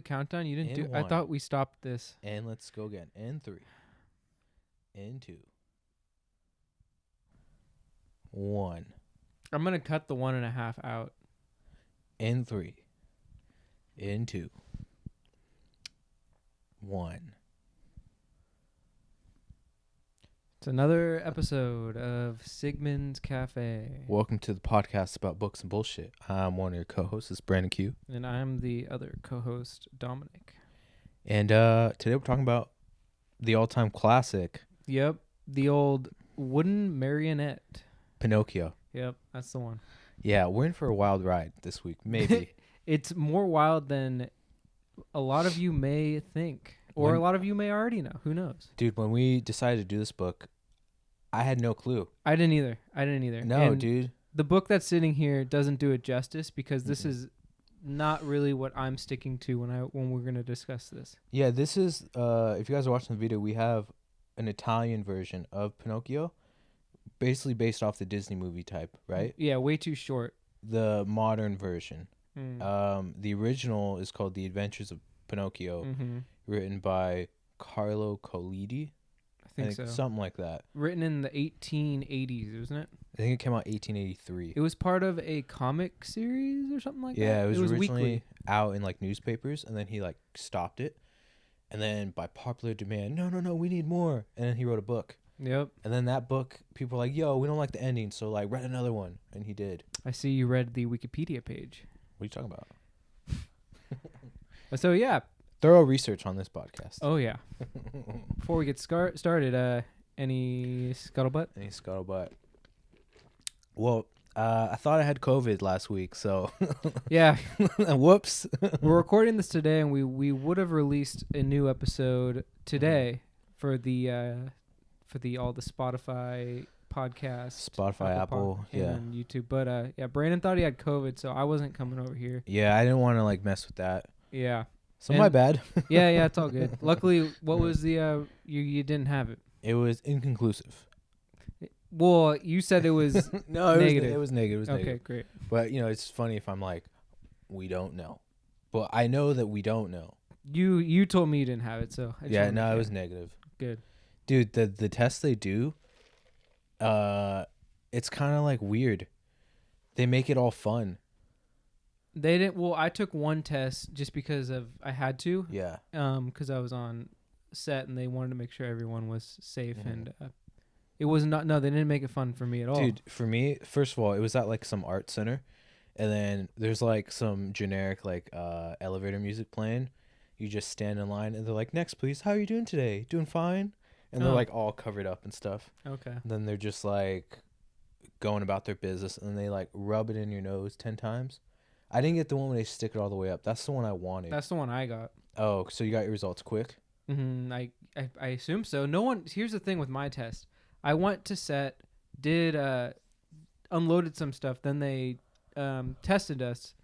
the countdown? You didn't In do. I one. thought we stopped this. And let's go again. In 3. In 2. 1. I'm gonna cut the 1.5 out. In 3. In 2. 1. It's another episode of Sigmund's Café. Welcome to the podcast about books and bullshit. I'm one of your co-hosts. It's Branden Q. And I'm the other co-host, Dominic. And today we're talking about the all-time classic, Yep, the old wooden marionette. Pinocchio. Yep, that's the one. Yeah, we're in for a wild ride this week, maybe. It's more wild than a lot of you may think. Or a lot of you may already know. Who knows? Dude, when we decided to do this book, I had no clue. I didn't either. No, And dude. the book that's sitting here doesn't do it justice because this is not really what I'm sticking to when we're going to discuss this. Yeah, this is, if you guys are watching the video, we have an Italian version of Pinocchio, basically based off the Disney movie type, right? Yeah, way too short. The modern version. Mm. The original is called The Adventures of Pinocchio, written by Carlo Collodi. I think so. Something like that. Written in the 1880s, wasn't it? I think it came out 1883. It was part of a comic series or something like that? Yeah, it was originally weekly. out in like newspapers, and then he like stopped it. And then by popular demand, no, we need more. And then he wrote a book. Yep. And then that book, people were like, yo, we don't like the ending, so like write another one. And he did. I see you read the Wikipedia page. What are you talking about? So, yeah. Thorough research on this podcast. Oh, yeah. Before we get started, any scuttlebutt? Any scuttlebutt? Well, I thought I had COVID last week, so Yeah. whoops. We're recording this today, and we would have released a new episode today for the all the Spotify podcast, Spotify, Apple, yeah, and YouTube. But yeah, Branden thought he had COVID, so I wasn't coming over here. Yeah, I didn't want to like mess with that. Yeah. So my bad. yeah, it's all good. Luckily, what was the you didn't have it? It was inconclusive. Well, you said it was no, negative. It was negative. Okay, great. But you know, it's funny if I'm like, we don't know, but I know that we don't know. You told me you didn't have it, so yeah, no, it was negative. Good, dude. The tests they do, it's kind of like weird. They make it all fun. They didn't. Well, I took one test just because I had to. Yeah. Because I was on set and they wanted to make sure everyone was safe, and it was not. No, they didn't make it fun for me at all. Dude, for me, first of all, it was at like some art center, and then there's like some generic like elevator music playing. You just stand in line, and they're like, "Next, please. How are you doing today? Doing fine?" And they're like all covered up and stuff. Okay. And then they're just like going about their business, and they like rub it in your nose 10 times. I didn't get the one where they stick it all the way up. That's the one I wanted. That's the one I got. Oh, so you got your results quick? I assume so. No one. Here's the thing with my test. I went to set, did unloaded some stuff. Then they tested us,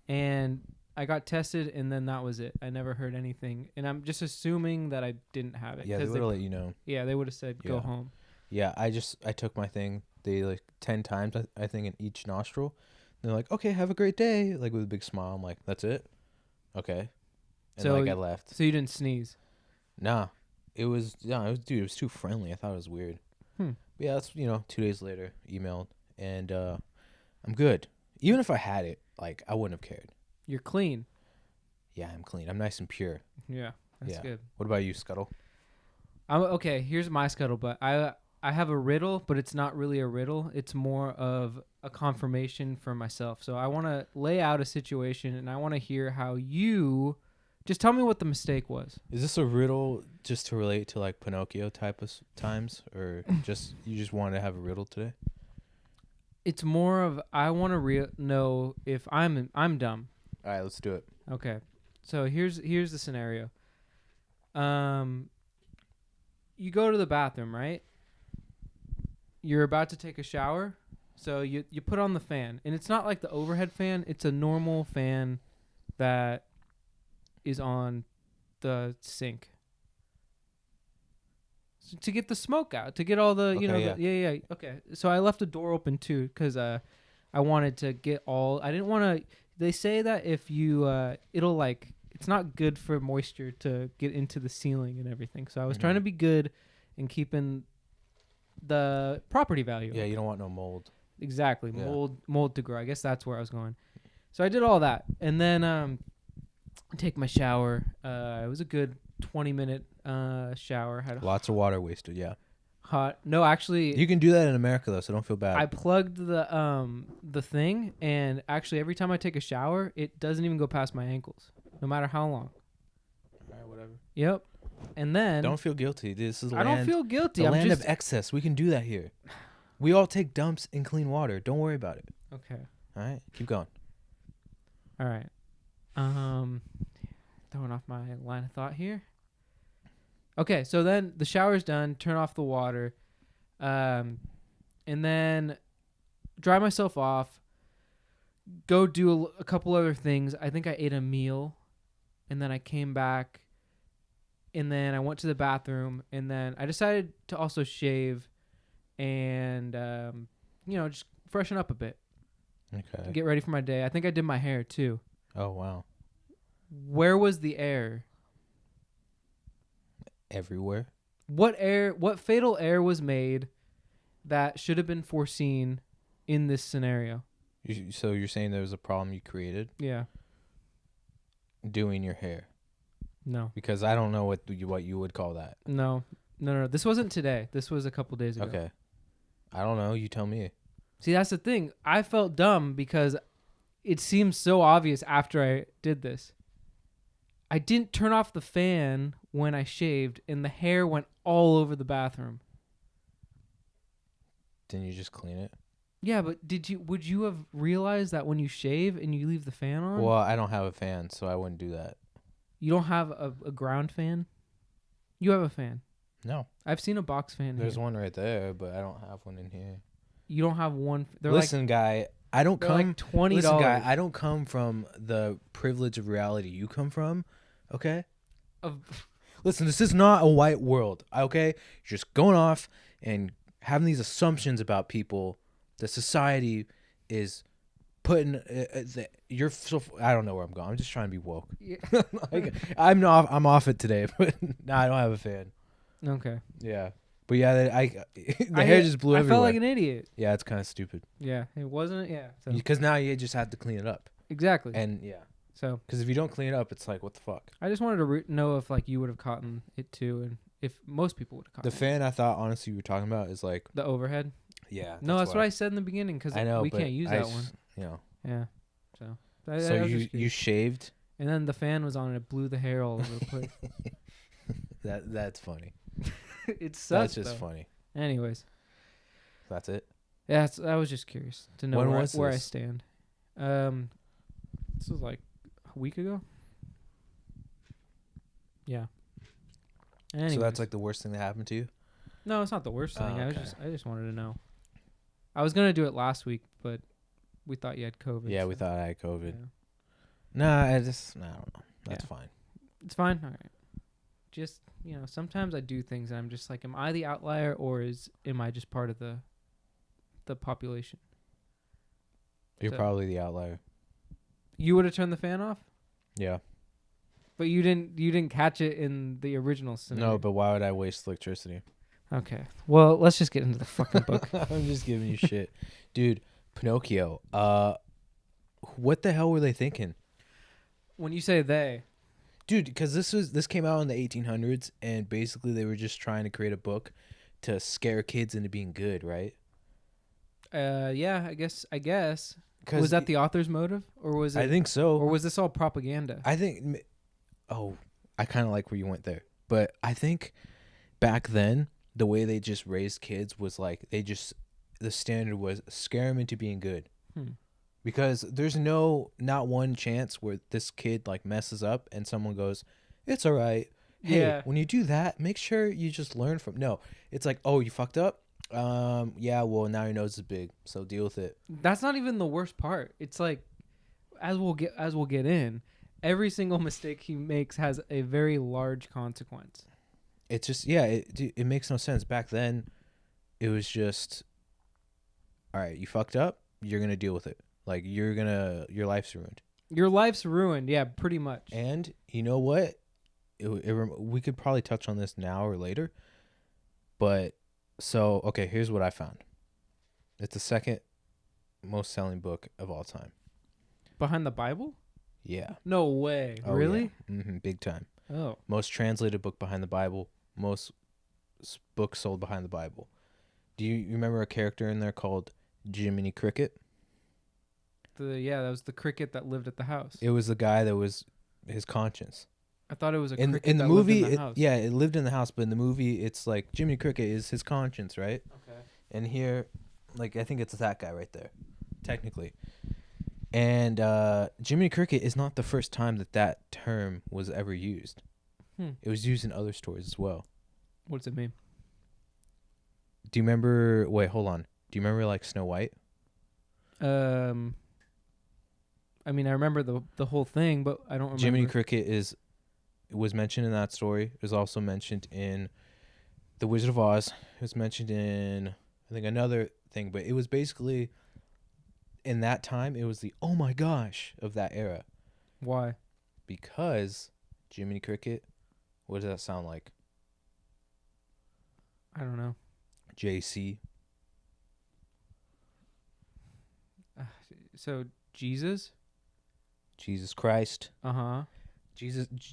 and I got tested, and then that was it. I never heard anything, and I'm just assuming that I didn't have it. Yeah, they would have let you know. Yeah, they would have said go home. Yeah, I took my thing. They like 10 times I think in each nostril. They're like, okay, have a great day, like with a big smile. I'm like, that's it? Okay. And so like I left. So you didn't sneeze? Nah. It was too friendly. I thought it was weird. But yeah, that's 2 days later, emailed, and I'm good. Even if I had it, like I wouldn't have cared. You're clean. Yeah, I'm clean. I'm nice and pure. Yeah, that's good. What about you, Scuttle? Okay, here's my scuttlebutt. I have a riddle, but it's not really a riddle. It's more of a confirmation for myself. So I want to lay out a situation, and I want to hear how you... Just tell me what the mistake was. Is this a riddle just to relate to like Pinocchio type of times, or you just wanted to have a riddle today? It's more of I want to know if I'm dumb. All right, let's do it. Okay, so here's the scenario. You go to the bathroom, right? You're about to take a shower, so you put on the fan, and it's not like the overhead fan. It's a normal fan that is on the sink to get the smoke out, to get all the Okay, so I left the door open too because I wanted to get all. I didn't want to. They say that if you it'll like it's not good for moisture to get into the ceiling and everything. So I was Mhm. trying to be good in keeping the property value. Yeah, you don't want no mold. Exactly. Yeah. Mold to grow. I guess that's where I was going. So I did all that, and then take my shower. It was a good 20-minute shower. Had a Lots of water wasted. Yeah. hot. No, actually, You can do that in America though, so don't feel bad. I plugged the thing, and actually every time I take a shower, it doesn't even go past my ankles, no matter how long. Alright, whatever. Yep. And then Don't feel guilty. This is I don't feel guilty. the I'm land just of excess. We can do that here. We all take dumps in clean water. Don't worry about it. okay. All right, keep going. All right. Throwing off my line of thought here. Okay, so then the shower's done. Turn off the water, and then dry myself off. Go do a couple other things. I think I ate a meal, and then I came back, and then I went to the bathroom, and then I decided to also shave, and just freshen up a bit, Okay. get ready for my day. I think I did my hair too. Oh wow. Where was the air? Everywhere. What fatal error was made that should have been foreseen in this scenario? So you're saying there was a problem you created Yeah. doing your hair? No. Because I don't know what you would call that. No. This wasn't today. This was a couple days ago. Okay. I don't know. You tell me. See, that's the thing. I felt dumb because it seems so obvious after I did this. I didn't turn off the fan when I shaved, and the hair went all over the bathroom. Didn't you just clean it? Yeah, but would you have realized that when you shave and you leave the fan on? Well, I don't have a fan, so I wouldn't do that. You don't have a ground fan? You have a fan. No. I've seen a box fan There's here. one right there, but I don't have one in here. You don't have one. They're Listen, guy, I don't they're come. like $20. Listen, guy, I don't come from the privilege of reality you come from. Okay. Listen, this is not a white world. Okay, you're just going off and having these assumptions about people. The society is putting. You're so. I don't know where I'm going. I'm just trying to be woke. Yeah. Like, I'm off it today, but no, I don't have a fan. Okay. Yeah, but yeah, the hair just blew I everywhere. felt like an idiot. Yeah, it's kind of stupid. Yeah, it wasn't. Yeah. So. Because now you just have to clean it up. Exactly. And yeah, so because if you don't clean it up, it's like, what the fuck? I just wanted to know if like you would have caught it too, and if most people would have caught The fan I thought honestly you were talking about is like, the overhead. yeah. No, that's what I said in the beginning because I know we but can't use that one. You know. Yeah. So. So I was just you curious. shaved? And then the fan was on and it blew the hair all over the place. That's funny. It sucks. That's just though. funny. Anyways. That's it. Yeah, I was just curious to know When where I this? stand. This was like a week ago. Yeah. Anyways. So that's like the worst thing that happened to you? No, it's not the worst thing. Oh, I just wanted to know. I was gonna do it last week, but we thought you had COVID. Yeah, so, we thought I had COVID. yeah. Nah, I don't know. That's Yeah. fine. It's fine. All right. Just sometimes I do things and I'm just like, am I the outlier or am I just part of the population? You're So- probably the outlier. You would have turned the fan off, Yeah. but you didn't catch it in the original scenario. No, but why would I waste electricity? Okay. Well, let's just get into the fucking book. I'm just giving you shit. Dude, Pinocchio. What the hell were they thinking? When you say they, Dude, because this came out in the 1800s, and basically they were just trying to create a book to scare kids into being good, right? yeah, I guess. 'Cause Was that the author's motive, or was it? I think so. Or was this all propaganda? I think. Oh, I kind of like where you went there, but I think back then the way they just raised kids was like the standard was scare them into being good. Because there's not one chance where this kid like messes up and someone goes, "It's all right. Hey, Yeah. when you do that, make sure you just learn from." No, it's like, "Oh, you fucked up. Yeah. Well, now your nose is big, so deal with it." That's not even the worst part. It's like, as we'll get in, every single mistake he makes has a very large consequence. It's just it makes no sense. Back then, it was just, all right, you fucked up. You're gonna deal with it. Like your life's ruined. Your life's ruined. Yeah, pretty much. And you know what? We could probably touch on this now or later. But so, okay, here's what I found. It's the second most selling book of all time. Behind the Bible? Yeah. No way. Oh, Really? Yeah. Big time. Oh. Most translated book behind the Bible. Most books sold behind the Bible. Do you remember a character in there called Jiminy Cricket? That was the cricket that lived at the house. It was the guy that was his conscience. I thought it was a in cricket the that movie. lived in the house. Yeah, it lived in the house, but in the movie, it's like Jiminy Cricket is his conscience, right? Okay. And here, like I think it's that guy right there, technically. And Jiminy Cricket is not the first time that term was ever used. It was used in other stories as well. What does it mean? Do you remember? Wait, hold on. Do you remember like Snow White? I mean, I remember the whole thing, but I don't remember. Jiminy Cricket was mentioned in that story. It was also mentioned in The Wizard of Oz. It was mentioned in, I think, another thing. But it was basically, in that time, it was the oh my gosh of that era. Why? Because Jiminy Cricket, what does that sound like? I don't know. JC. So Jesus Christ. Uh-huh.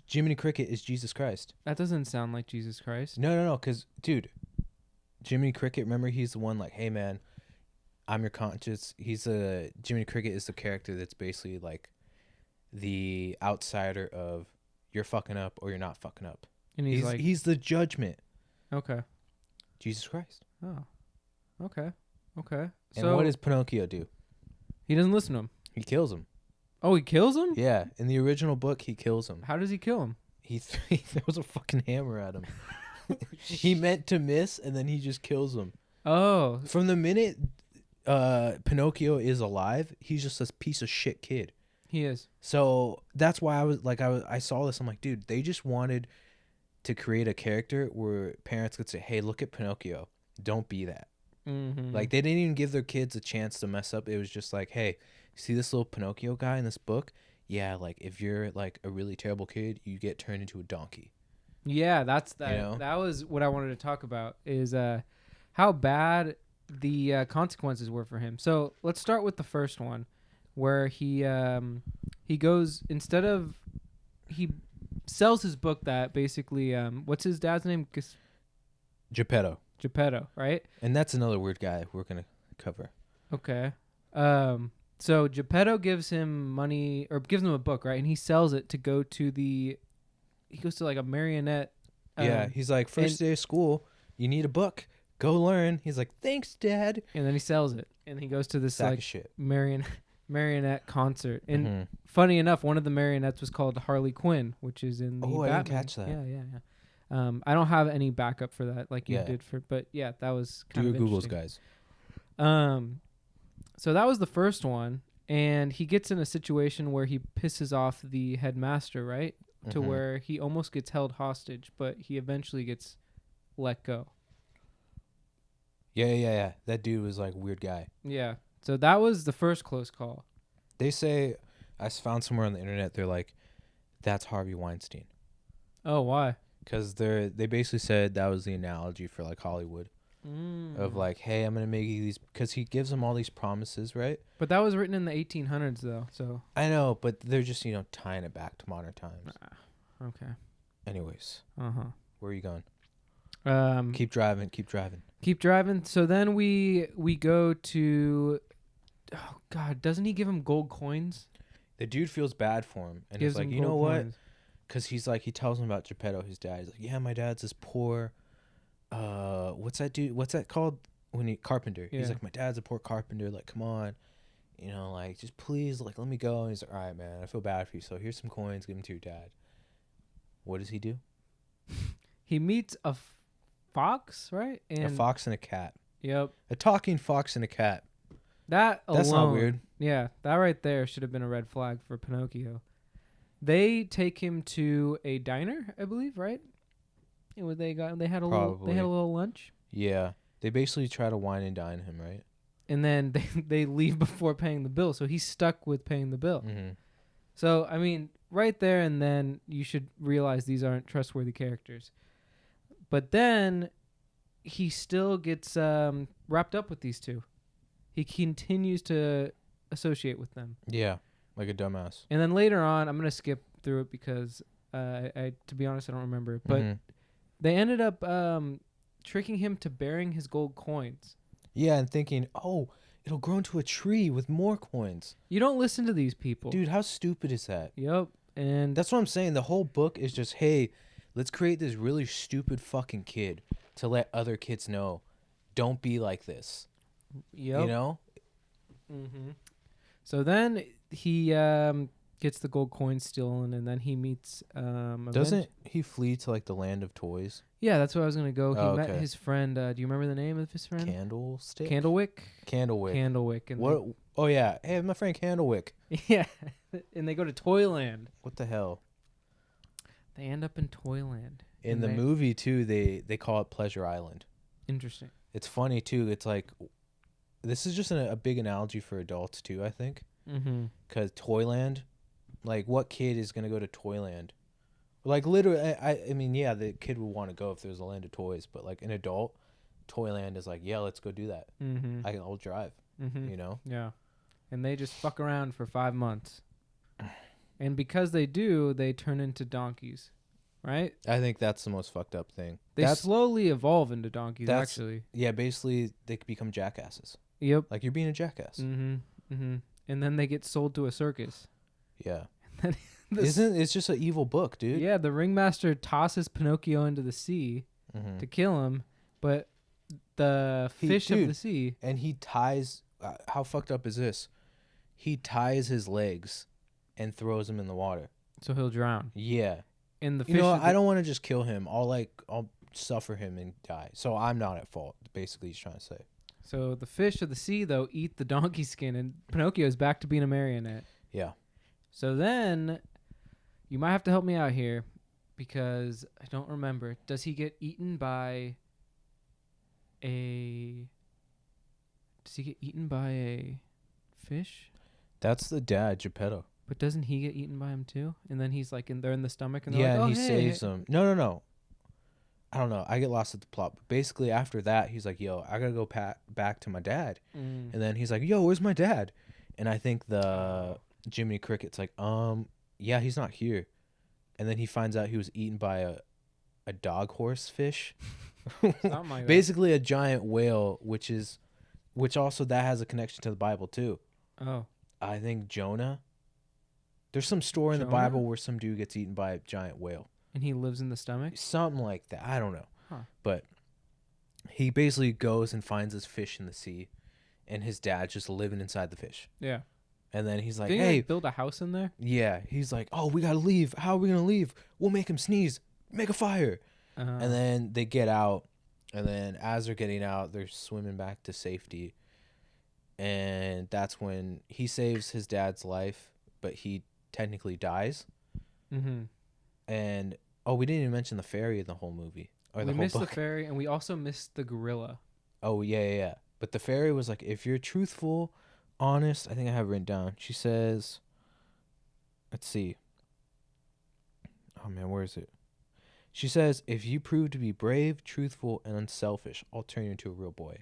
Jiminy Cricket is Jesus Christ. That doesn't sound like Jesus Christ. No, because, dude, Jiminy Cricket, remember, he's the one like, hey, man, I'm your conscience. Jiminy Cricket is the character that's basically like the outsider of you're fucking up or you're not fucking up. And he's the judgment. Okay. Jesus Christ. Oh. Okay. And So what does Pinocchio do? he doesn't listen to him. He kills him. Oh, he kills him? Yeah, in the original book, he kills him. How does he kill him? He throws a fucking hammer at him. He meant to miss, and then he just kills him. Oh. From the minute Pinocchio is alive, he's just this piece of shit kid. He is. So that's why I saw this. I'm like, dude, they just wanted to create a character where parents could say, hey, look at Pinocchio. Don't be that. Mm-hmm. Like, they didn't even give their kids a chance to mess up. It was just like, hey, see this little Pinocchio guy in this book? Yeah, like, if you're, like, a really terrible kid, you get turned into a donkey. Yeah, that's that. You know? That was what I wanted to talk about is how bad the consequences were for him. So let's start with the first one, where he goes he sells his book that basically what's his dad's name? Geppetto, right? And that's another weird guy we're gonna cover. Okay. So Geppetto gives him money or gives him a book, right? And he sells it to go to he goes to like a marionette. Yeah, he's like, first day of school, you need a book. Go learn. He's like, thanks, Dad. And then he sells it. And he goes to this Sack like of shit. marionette concert. And funny enough, one of the marionettes was called Harley Quinn, which is in the Batman. I didn't catch that. Yeah. I don't have any backup for that like you did but yeah, that was kind of Do your Googles, interesting. guys. So that was the first one, and he gets in a situation where he pisses off the headmaster, right? To where he almost gets held hostage, but he eventually gets let go. Yeah. That dude was like a weird guy. Yeah. So that was the first close call. They say, I found somewhere on the internet, they're like, that's Harvey Weinstein. Oh, why? Because they basically said that was the analogy for like Hollywood. Of like, hey, I'm gonna make you these, because he gives them all these promises, right? But that was written in the 1800s, though. So I know, but they're just tying it back to modern times. Okay. Anyways, where are you going? Keep driving. So then we go to, oh God, doesn't he give him gold coins? The dude feels bad for him, and he's like, you know what? Because he's like, he tells him about Geppetto, his dad. He's like, yeah, my dad's this poor. What's that dude? What's that called? Carpenter. Yeah. He's like, my dad's a poor carpenter. Like, come on, like, just please, like, let me go. And he's like, all right, man, I feel bad for you. So here's some coins. Give them to your dad. What does he do? He meets a fox, right? And a fox and a cat. Yep. A talking fox and a cat. That's alone, not weird. Yeah, that right there should have been a red flag for Pinocchio. They take him to a diner, I believe, right? They had a little lunch. Yeah, they basically try to wine and dine him, right? And then they leave before paying the bill, so he's stuck with paying the bill. So, I mean, right there and then you should realize these aren't trustworthy characters. But then he still gets wrapped up with these two. He continues to associate with them. Yeah, like a dumbass. And then later on, I'm going to skip through it because to be honest, I don't remember. But they ended up tricking him to burying his gold coins. Yeah, and thinking, oh, it'll grow into a tree with more coins. You don't listen to these people. Dude, how stupid is that? Yep. And that's what I'm saying. The whole book is just, hey, let's create this really stupid fucking kid to let other kids know, don't be like this. Yep. You know? Mm-hmm. So then he gets the gold coin stolen, and then he meets doesn't he flee to like the land of toys? Yeah, that's where I was gonna go. He met okay. his friend. Do you remember the name of his friend? Candlestick. Candlewick. Candlewick. And what? Oh yeah. Hey, my friend Candlewick. Yeah, and they go to Toyland. What the hell? They end up in Toyland. In the movie too, they call it Pleasure Island. Interesting. It's funny too. It's like, this is just a big analogy for adults too, I think. Mm-hmm. Because Toyland, like, what kid is gonna go to Toyland? Like, literally, I mean, yeah, the kid would want to go if there was a land of toys, but like an adult, Toyland is like, yeah, let's go do that. Mm-hmm. I'll drive. Mm-hmm. You know? Yeah. And they just fuck around for 5 months, and because they do, they turn into donkeys. Right? I think that's the most fucked up thing. They slowly evolve into donkeys, actually. Yeah, basically, they become jackasses. Yep. Like, you're being a jackass. Mm-hmm. Mm-hmm. And then they get sold to a circus. Yeah. It's just an evil book, dude? Yeah, the ringmaster tosses Pinocchio into the sea to kill him, but the fish of the sea... And he ties... how fucked up is this? He ties his legs and throws him in the water. So he'll drown. Yeah. And the fish... I don't want to just kill him. I'll suffer him and die. So I'm not at fault, basically, he's trying to say. So the fish of the sea, though, eat the donkey skin, and Pinocchio's back to being a marionette. Yeah. So then... You might have to help me out here, because I don't remember. Does he get eaten by a... Does he get eaten by a fish? That's the dad, Geppetto. But doesn't he get eaten by him too? And then he's like they're in the stomach, and they're yeah, like, oh, and he hey. saves him. No. I don't know. I get lost at the plot. But basically, after that, he's like, yo, I gotta go back to my dad. And then he's like, yo, where's my dad? And I think the Jiminy Cricket's like, yeah, he's not here. And then he finds out he was eaten by a dog horse fish. Like basically a giant whale, which also that has a connection to the Bible too. Oh. I think Jonah. There's some story in the Bible where some dude gets eaten by a giant whale. And he lives in the stomach? Something like that. I don't know. Huh. But he basically goes and finds this fish in the sea, and his dad's just living inside the fish. Yeah. And then he's like, Did he hey. build a house in there? Yeah. He's like, oh, we got to leave. How are we going to leave? We'll make him sneeze. Make a fire. And then they get out. And then as they're getting out, they're swimming back to safety. And that's when he saves his dad's life, but he technically dies. Mm-hmm. And, we didn't even mention the fairy in the whole movie. Or we the whole missed book. the fairy, and we also missed the gorilla. Oh, yeah. But the fairy was like, if you're truthful, honest, I think I have it written down. She says, let's see. Oh, man, where is it? She says, if you prove to be brave, truthful, and unselfish, I'll turn you into a real boy.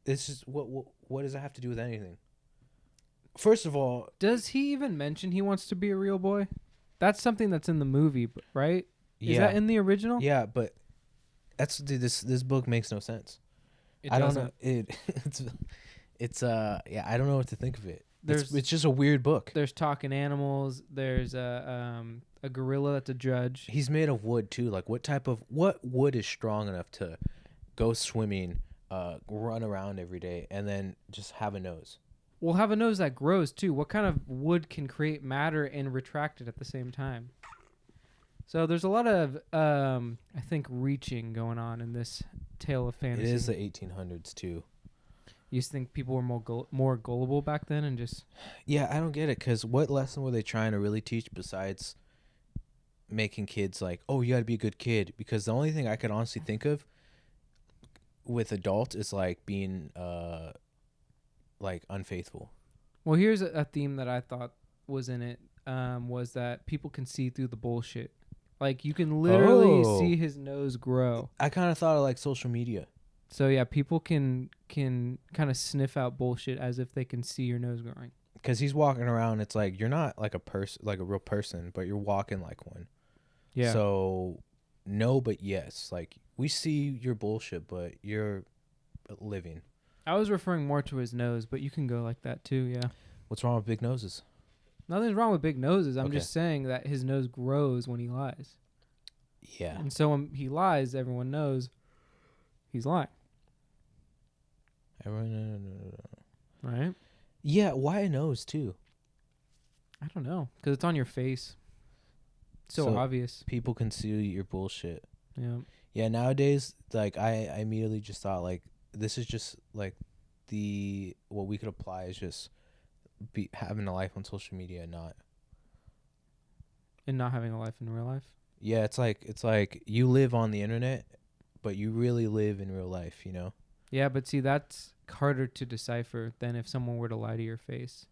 It's just, what does that have to do with anything? First of all... Does he even mention he wants to be a real boy? That's something that's in the movie, right? Yeah. Is that in the original? Yeah, but this book makes no sense. I don't know. It's I don't know what to think of it. It's just a weird book. There's talking animals. There's a gorilla that's a judge. He's made of wood too. Like what wood is strong enough to go swimming, run around every day, and then just have a nose? We'll have a nose that grows too. What kind of wood can create matter and retract it at the same time? So there's a lot of I think reaching going on in this tale of fantasy. It is the 1800s too. You think people were more gullible back then and just... Yeah, I don't get it, because what lesson were they trying to really teach besides making kids like, oh, you got to be a good kid? Because the only thing I could honestly think of with adults is like being like unfaithful. Well, here's a theme that I thought was in it. Was that people can see through the bullshit. Like you can literally see his nose grow. I kind of thought of like social media. So yeah, people can kind of sniff out bullshit as if they can see your nose growing. Because he's walking around, it's like you're not like a person, like a real person, but you're walking like one. Yeah. So no, but yes, like we see your bullshit, but you're living. I was referring more to his nose, but you can go like that too. Yeah. What's wrong with big noses? Nothing's wrong with big noses. I'm Okay. just saying that his nose grows when he lies. Yeah. And so when he lies, everyone knows he's lying. Right? Yeah, why a nose too? I don't know. Because it's on your face. So obvious. People can see your bullshit. Yeah. Yeah, nowadays, like, I immediately just thought, like, this is just, like, what we could apply is just having a life on social media and not. And not having a life in real life? Yeah, it's like you live on the internet, but you really live in real life, you know? Yeah, but see, that's harder to decipher than if someone were to lie to your face.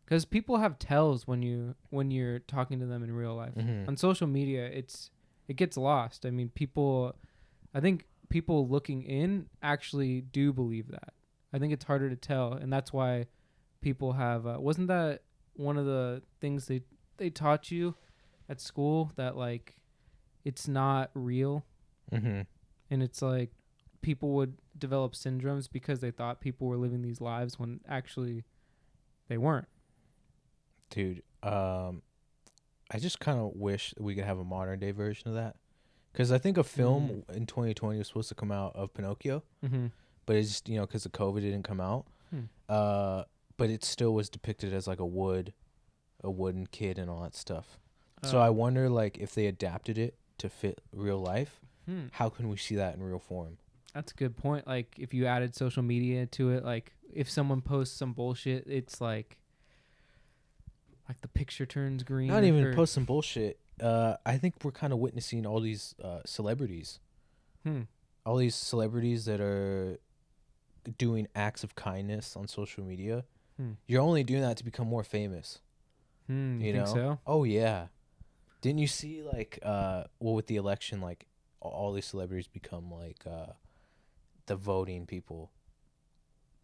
Because people have tells when you're talking to them in real life. Mm-hmm. On social media, it gets lost. I mean, I think people looking in actually do believe that. I think it's harder to tell, and that's why people have. Wasn't that one of the things they taught you at school, that like it's not real? Mm-hmm. And it's like people would develop syndromes because they thought people were living these lives when actually they weren't. Dude, I just kind of wish we could have a modern day version of that. Because I think a film in 2020 was supposed to come out of Pinocchio, but it's just, because of COVID, it didn't come out. But it still was depicted as like a wooden kid and all that stuff. So I wonder, like, if they adapted it to fit real life, how can we see that in real form? That's a good point. Like, if you added social media to it, like, if someone posts some bullshit, it's like the picture turns green. Not even post some bullshit. I think we're kind of witnessing all these celebrities. All these celebrities that are doing acts of kindness on social media. You're only doing that to become more famous. You think so? Oh, yeah. Didn't you see, like, with the election, like, all these celebrities become, like, the voting people?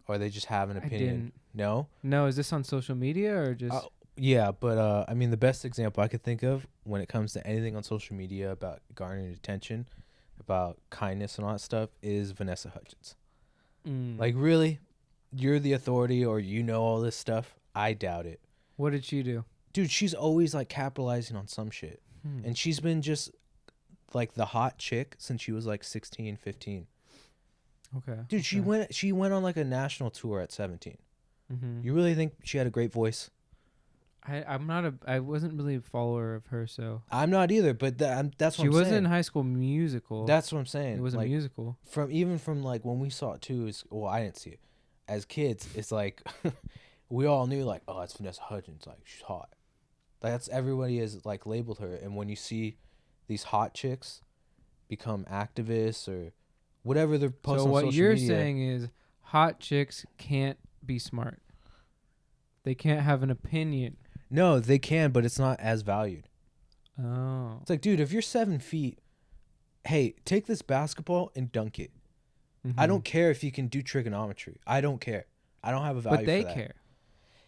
Or they just have an opinion? No? No, is this on social media or just... Yeah, but, I mean, the best example I could think of when it comes to anything on social media about garnering attention, about kindness and all that stuff, is Vanessa Hudgens. Like, really? You're the authority, or you know all this stuff? I doubt it. What did she do? Dude, she's always, like, capitalizing on some shit. And she's been just, like, the hot chick since she was, like, 16, 15. Okay. Dude, okay. she went on, like, a national tour at 17. You really think she had a great voice? I wasn't really a follower of her, so. I'm not either, but that's what I'm saying. She was in High School Musical. That's what I'm saying. It was like, a musical. From like when we saw it too, I didn't see it. As kids, it's like we all knew, like, oh, it's Vanessa Hudgens, like, she's hot. That's everybody has, like, labeled her. And when you see these hot chicks become activists or whatever they're posting on social media. So what you're saying is hot chicks can't be smart. They can't have an opinion. No, they can, but it's not as valued. Oh. It's like, dude, if you're 7 feet, hey, take this basketball and dunk it. I don't care if you can do trigonometry. I don't care. I don't have a value for that. But they care.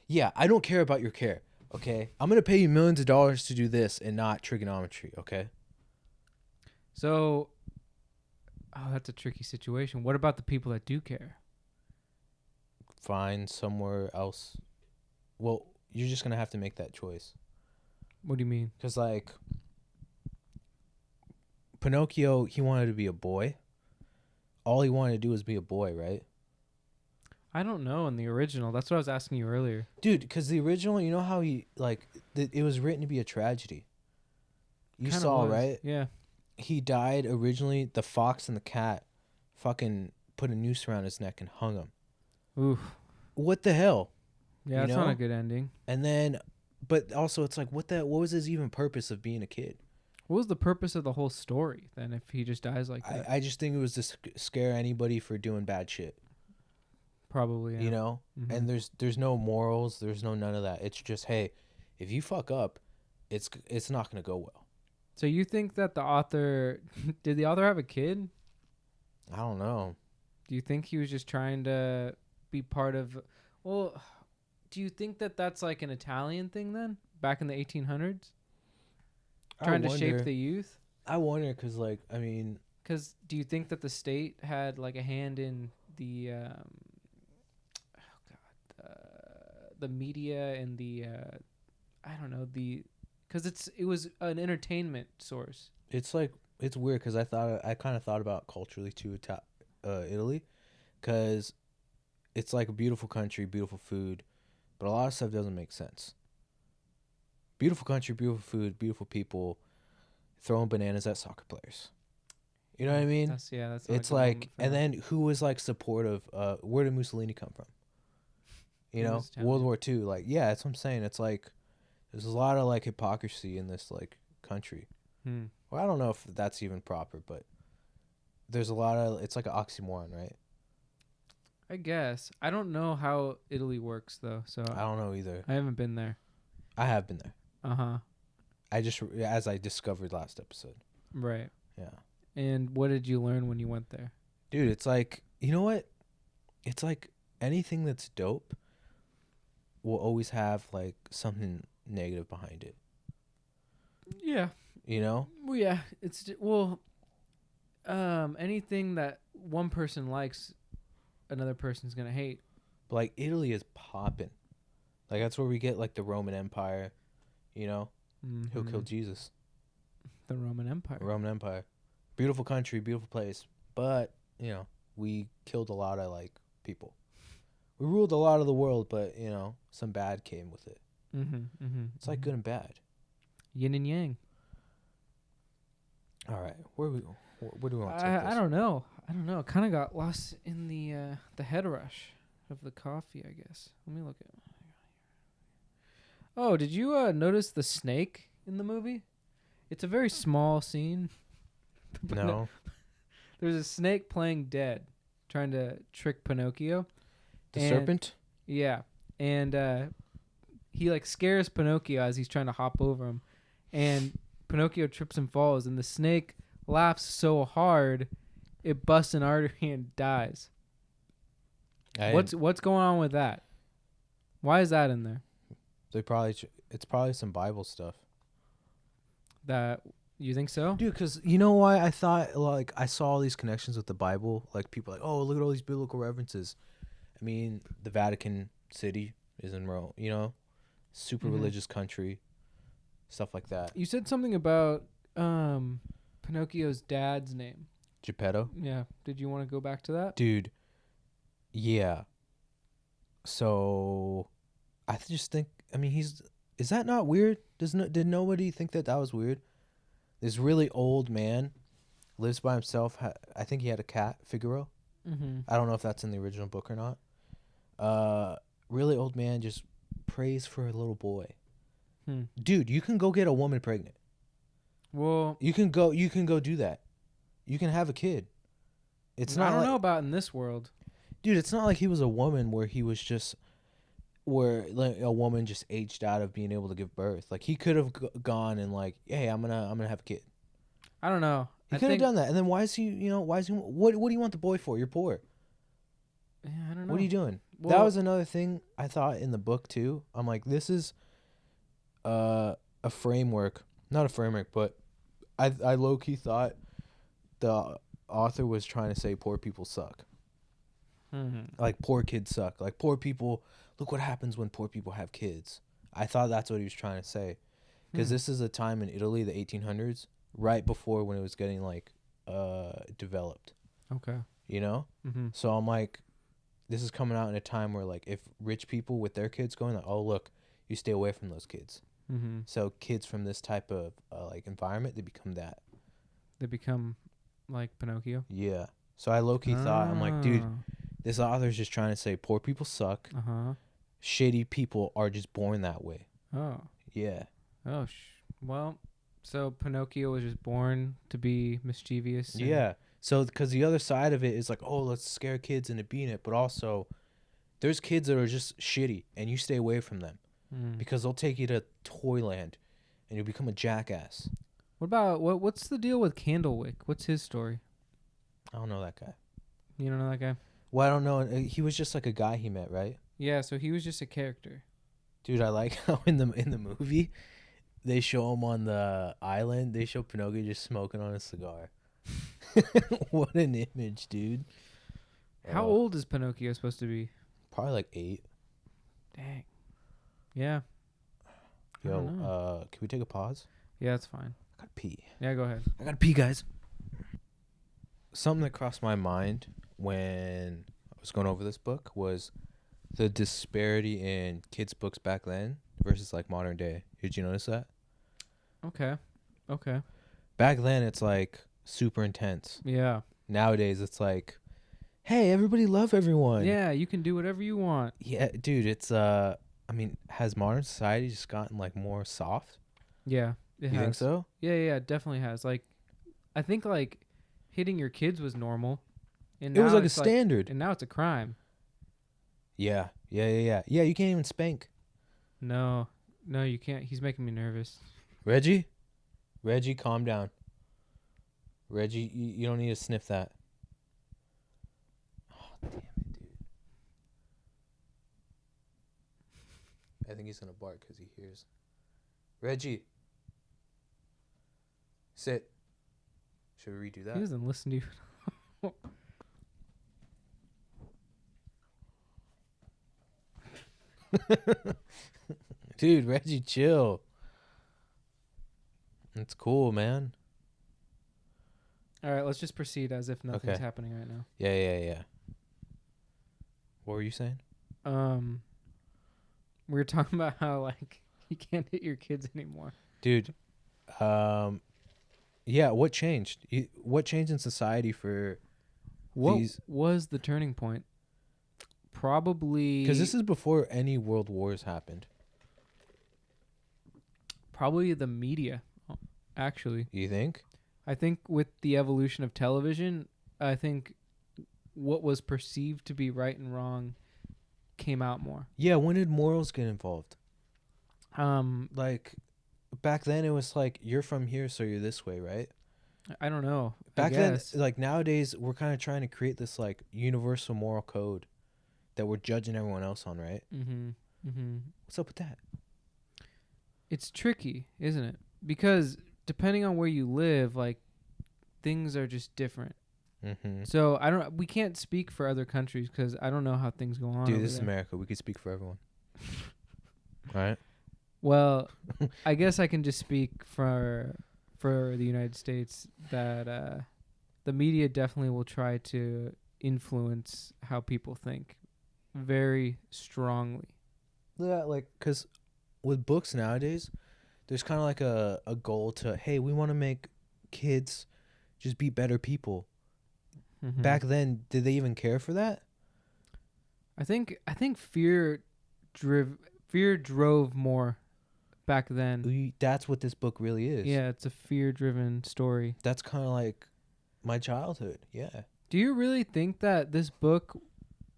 Yeah, I don't care about your care, okay? I'm going to pay you millions of dollars to do this and not trigonometry, okay? So, that's a tricky situation. What about the people that do care? Find somewhere else. Well, you're just going to have to make that choice. What do you mean? Because, like, Pinocchio, he wanted to be a boy. All he wanted to do was be a boy, right? I don't know in the original. That's what I was asking you earlier. Dude, because the original, you know how he, like, it was written to be a tragedy. You Kinda saw, was. right? Yeah. He died originally. The fox and the cat fucking put a noose around his neck and hung him. Oof. What the hell? Yeah, that's not a good ending. And then, but also it's like, what was his even purpose of being a kid? What was the purpose of the whole story then if he just dies like that? I just think it was to scare anybody for doing bad shit. Probably, yeah. You know, Mhm. and there's no morals, there's no none of that. It's just, hey, if you fuck up, it's not gonna go well. So you think that the author did the author have a kid? I don't know. Do you think he was just trying to be part of? Well, do you think that that's like an Italian thing then, back in the 1800s, trying to shape the youth? I wonder because, like, I mean, Because do you think that the state had like a hand in the the media and the I don't know, the because it was an entertainment source. it's like it's weird because I kind of thought about culturally too, Italy, because it's like a beautiful country, beautiful food, but a lot of stuff doesn't make sense. Beautiful country, beautiful food, beautiful people, throwing bananas at soccer players. You know what I mean? That's not It's a good like, moment for and that. then who was like supportive? Where did Mussolini come from? You He know, was Italian. World War II. Like, yeah, that's what I'm saying. It's like there's a lot of like hypocrisy in this like country. Hmm. Well, I don't know if that's even proper, but there's a lot of, it's like an oxymoron, right? I guess I don't know how Italy works though, so I don't know either. I haven't been there. I have been there. Uh-huh. As I discovered last episode. Right. Yeah. And what did you learn when you went there? Dude, it's like, you know what? It's like anything that's dope will always have like something negative behind it. Yeah. You know? Well, yeah. Anything that one person likes, another person's gonna hate. But like Italy is popping. Like that's where we get like the Roman Empire, you know? Who killed Jesus? The Roman Empire. Roman Empire. Beautiful country, beautiful place. But, you know, we killed a lot of like people. We ruled a lot of the world, but, you know, some bad came with it. It's like good and bad. Yin and yang. All right. Where do we want to take this? I don't know. Kind of got lost in the head rush of the coffee, I guess. Let me look at. Oh, did you notice the snake in the movie? It's a very small scene. But No. There's a snake playing dead, trying to trick Pinocchio. The And- serpent? Yeah, and he like scares Pinocchio as he's trying to hop over him, and Pinocchio trips and falls, and the snake laughs so hard it busts an artery and dies. What's going on with that? Why is that in there? It's probably some Bible stuff. That you think so? Dude, because you know why I thought, like, I saw all these connections with the Bible? Like, people like, oh, look at all these biblical references. I mean, the Vatican City is in Rome, you know? Super religious country. Stuff like that. You said something about Pinocchio's dad's name. Geppetto? Yeah. Did you want to go back to that? Dude, yeah. So, I just think, I mean, is that not weird? Did nobody think that was weird? This really old man lives by himself. I think he had a cat, Figaro. I don't know if that's in the original book or not. Really old man just prays for a little boy. Dude, you can go get a woman pregnant. Well, You can go do that. You can have a kid. It's not I don't like, know about in this world. dude, it's not like he was a woman where he was just where like a woman just aged out of being able to give birth. Like he could have gone and like, hey, I'm gonna have a kid. I don't know. He could have done that. And then why is he? What do you want the boy for? You're poor. Yeah, I don't know. What are you doing? Well, That was another thing I thought in the book too. I'm like, this is a framework, not a framework, but I low key thought the author was trying to say poor people suck. Like poor kids suck. Like poor people. Look what happens when poor people have kids. I thought that's what he was trying to say, because this is a time in Italy, the 1800s, right before when it was getting like developed. Okay. You know. So I'm like, this is coming out in a time where like if rich people with their kids going like, oh look, you stay away from those kids. So kids from this type of like environment, they become that. They become like Pinocchio. Yeah. So I low key thought, I'm like, dude, this author's just trying to say poor people suck. Shady people are just born that way. Oh. Yeah. Oh. Well, so Pinocchio was just born to be mischievous. Yeah. So because the other side of it is like, oh, let's scare kids into being it, but also There's kids that are just shitty, and you stay away from them because they'll take you to Toyland, and you'll become a jackass. What about what's the deal with Candlewick? What's his story? I don't know that guy. You don't know that guy? Well, I don't know. He was just like a guy he met, right? Yeah, so he was just a character. Dude, I like how in the movie they show him on the island. They show Pinocchio just smoking on a cigar. What an image, dude. How old is Pinocchio supposed to be? Probably like 8. Dang. Yeah. Yo, can we take a pause? Yeah, that's fine. I gotta pee. Yeah, go ahead. I gotta pee, guys. Something that crossed my mind when I was going over this book was the disparity in kids' books back then versus like modern day. Did you notice that? Okay. Back then, it's like super intense. Yeah. Nowadays, it's like, hey, everybody love everyone. Yeah, you can do whatever you want. Yeah, dude, it's I mean, has modern society just gotten like more soft? Yeah, it has. You think so? Yeah, it definitely has. Like, I think like hitting your kids was normal, and It was now like a it's standard. and now it's a crime. Yeah. Yeah, you can't even spank. No, you can't. He's making me nervous. Reggie, calm down. Reggie, you don't need to sniff that. Oh, damn it, dude. I think he's going to bark because he hears. Reggie. Sit. Should we redo that? He doesn't listen to you. Dude, Reggie, chill. It's cool, man. All right, let's just proceed as if nothing's happening right now. Yeah. What were you saying? We were talking about how like you can't hit your kids anymore. Dude, yeah, what changed? What changed in society for What was the turning point? Probably because this is before any world wars happened. Probably the media, actually. You think? I think with the evolution of television, I think what was perceived to be right and wrong came out more. Yeah, when did morals get involved? Like back then it was like you're from here so you're this way, right? I don't know. Back then, like nowadays we're kind of trying to create this like universal moral code that we're judging everyone else on, right? What's up with that? It's tricky, isn't it? Because depending on where you live, like things are just different. So we can't speak for other countries because I don't know how things go on. Dude, this is America. We could speak for everyone. All right. Well, I guess I can just speak for the United States that the media definitely will try to influence how people think very strongly. Yeah, like because with books nowadays, there's kind of like a goal to, hey, we want to make kids just be better people. Back then, did they even care for that? I think fear drove more back then. That's what this book really is. Yeah, it's a fear-driven story. That's kind of like my childhood. Yeah. Do you really think that this book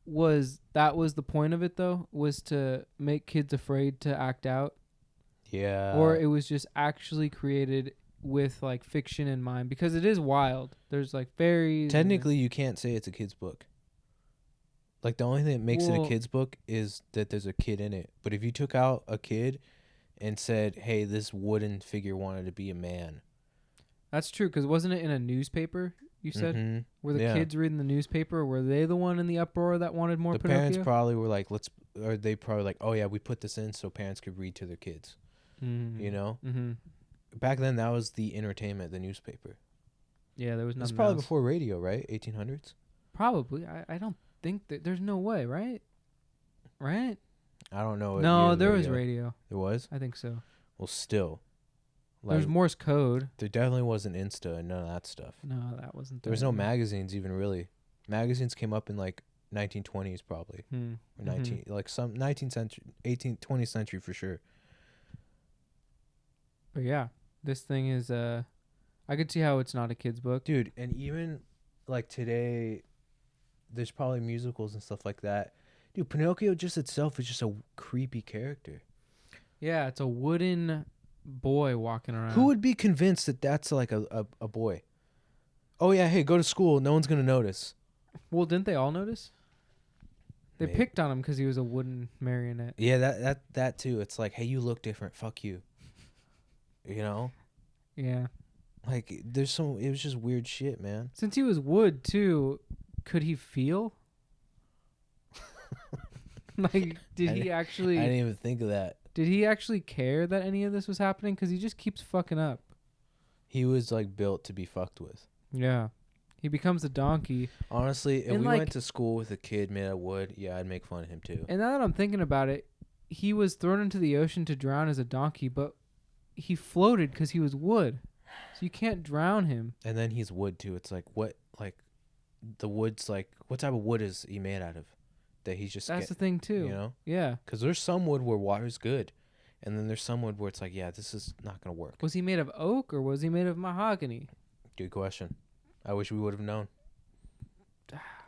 was the point of it though? Was to make kids afraid to act out? Yeah. Or it was just actually created with like fiction in mind, because it is wild. There's like fairies. Technically, you can't say it's a kid's book. Like the only thing that makes it a kid's book is that there's a kid in it. But if you took out a kid and said, "Hey, this wooden figure wanted to be a man," that's true. Because wasn't it in a newspaper? You said were the kids reading the newspaper? Or were they the one in the uproar that wanted more? The parents probably were like, they probably like, "Oh yeah, we put this in so parents could read to their kids." You know. Back then, that was the entertainment, the newspaper. Yeah, there was nothing. It's probably else. before radio, right? 1800s. Probably. I don't think that. There's no way, right? Right? I don't know. No, there was radio. There was? I think so. Well, still. Like, there's Morse code. There definitely wasn't Insta and none of that stuff. No, that wasn't there. There was no magazines even, really. Magazines came up in like 1920s probably. Or 19 like some 19th century, 18th, 20th century for sure. But yeah, this thing is I could see how it's not a kid's book. Dude, and even like today there's probably musicals and stuff like that. Dude, Pinocchio just itself is just a creepy character. Yeah, it's a wooden boy walking around. Who would be convinced that that's like a boy? Oh yeah, hey, go to school. No one's gonna notice. Well, didn't they all notice? They Maybe. picked on him because he was a wooden marionette. Yeah, that too. It's like, hey, you look different. Fuck you. You know, Yeah. like it was just weird shit, man. Since he was wood too, could he feel? Like, did he actually? I didn't even think of that. Did he actually care that any of this was happening? Because he just keeps fucking up. He was like built to be fucked with. Yeah. He becomes a donkey. Honestly, if And, we like- went to school with a kid made of wood, yeah, I'd make fun of him too. And now that I'm thinking about it, he was thrown into the ocean to drown as a donkey, but he floated because he was wood. So you can't drown him. And then he's wood too. It's like the wood's like, what type of wood is he made out of? That he's just That's the thing too. you know? Yeah. Because there's some wood where water's good, and then there's some wood where it's like, yeah, this is not gonna work. Was he made of oak or was he made of mahogany? Good question. I wish we would have known.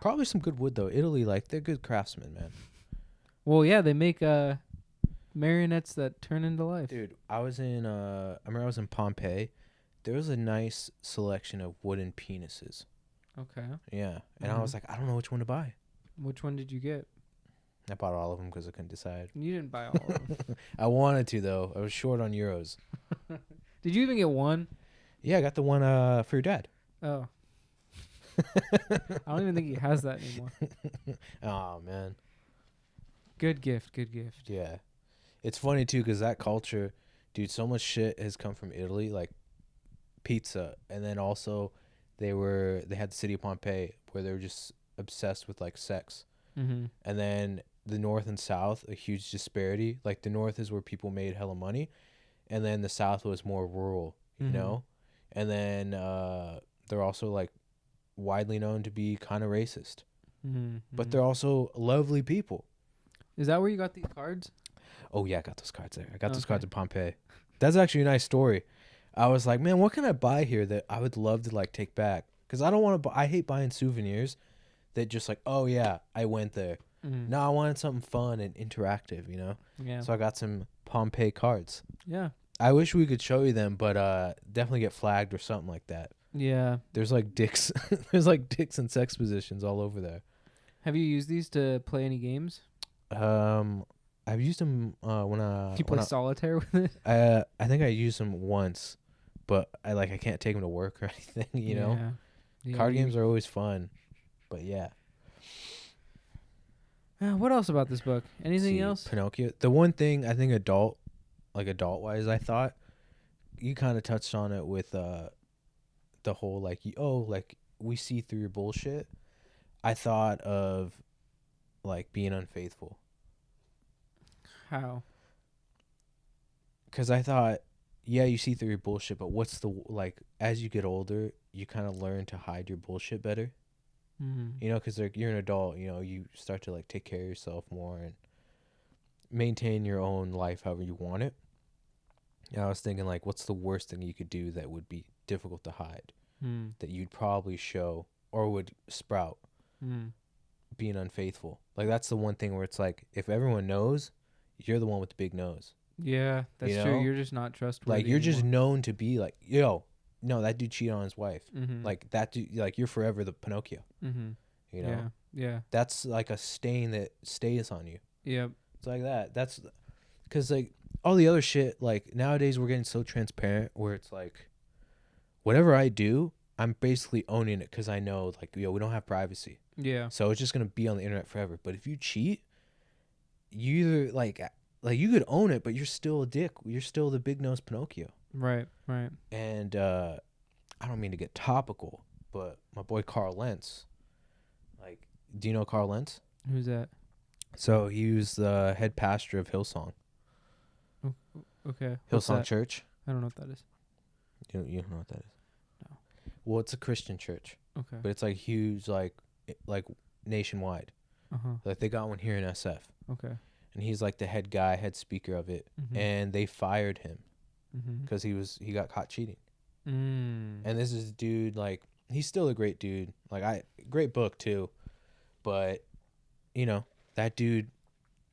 Probably some good wood though. Italy, like they're good craftsmen, man. Well, yeah, they make marionettes that turn into life. Dude, I remember I was in Pompeii. There was a nice selection of wooden penises. Okay. Yeah, and I was like, I don't know which one to buy. Which one did you get? I bought all of them because I couldn't decide. You didn't buy all of them. I wanted to though. I was short on euros. Did you even get one? Yeah, I got the one for your dad. Oh. I don't even think he has that anymore. Oh man. Good gift. Good gift. Yeah. It's funny too because that culture, dude, so much shit has come from Italy, like pizza, and then also they had the city of Pompeii where they were just obsessed with like sex. Mm-hmm. And then the north and south, a huge disparity. Like the north is where people made hella money, and then the south was more rural, you know. And then they're also like widely known to be kind of racist, but they're also lovely people. Is that where you got these cards? Oh yeah, I got those cards there. I got those cards in Pompeii. That's actually a nice story. I was like, man, what can I buy here that I would love to like take back? Because I don't want to. I hate buying souvenirs that just like, oh yeah, I went there. No, I wanted something fun and interactive, you know. Yeah. So I got some Pompeii cards. Yeah. I wish we could show you them, but definitely get flagged or something like that. Yeah. There's like dicks. There's like dicks and sex positions all over there. Have you used these to play any games? I've used them when You play solitaire with it? I think I used them once, but I can't take them to work or anything. You know, Yeah, card games are always fun, but yeah. What else about this book? Anything else? Pinocchio. The one thing I think adult wise, I thought you kind of touched on it with the whole like we see through your bullshit. I thought of like being unfaithful. How? Because I thought, yeah, you see through your bullshit, but what's the like as you get older, you kind of learn to hide your bullshit better. You know, because you're an adult, you know, you start to like take care of yourself more and maintain your own life however you want it. And I was thinking like, what's the worst thing you could do that would be difficult to hide, that you'd probably show or would sprout? Being unfaithful. Like that's the one thing where it's like, if everyone knows, you're the one with the big nose. Yeah, that's You true. know? You're just not trustworthy. Like you're just anymore. known to be like, yo, no, that dude cheated on his wife. Like that dude, like you're forever the Pinocchio. You know, Yeah. that's like a stain that stays on you. Yep. It's like that. That's because like all the other shit. Like nowadays we're getting so transparent where it's like, whatever I do, I'm basically owning it because I know like, yo, we don't have privacy. Yeah. So it's just gonna be on the internet forever. But if you cheat, you either like you could own it, but you're still a dick. You're still the big nose Pinocchio. Right. And I don't mean to get topical, but my boy Carl Lentz, like, do you know Carl Lentz? Who's that? So he was the head pastor of Hillsong. Okay. What's Hillsong that? Church. I don't know what that is. You don't know what that is? No. Well, it's a Christian church, Okay. but it's like huge, like nationwide. Like they got one here in SF. Okay. And he's like the head guy, head speaker of it, and they fired him because he got caught cheating. And this is a dude, like, he's still a great dude. Like great book too, but you know, That dude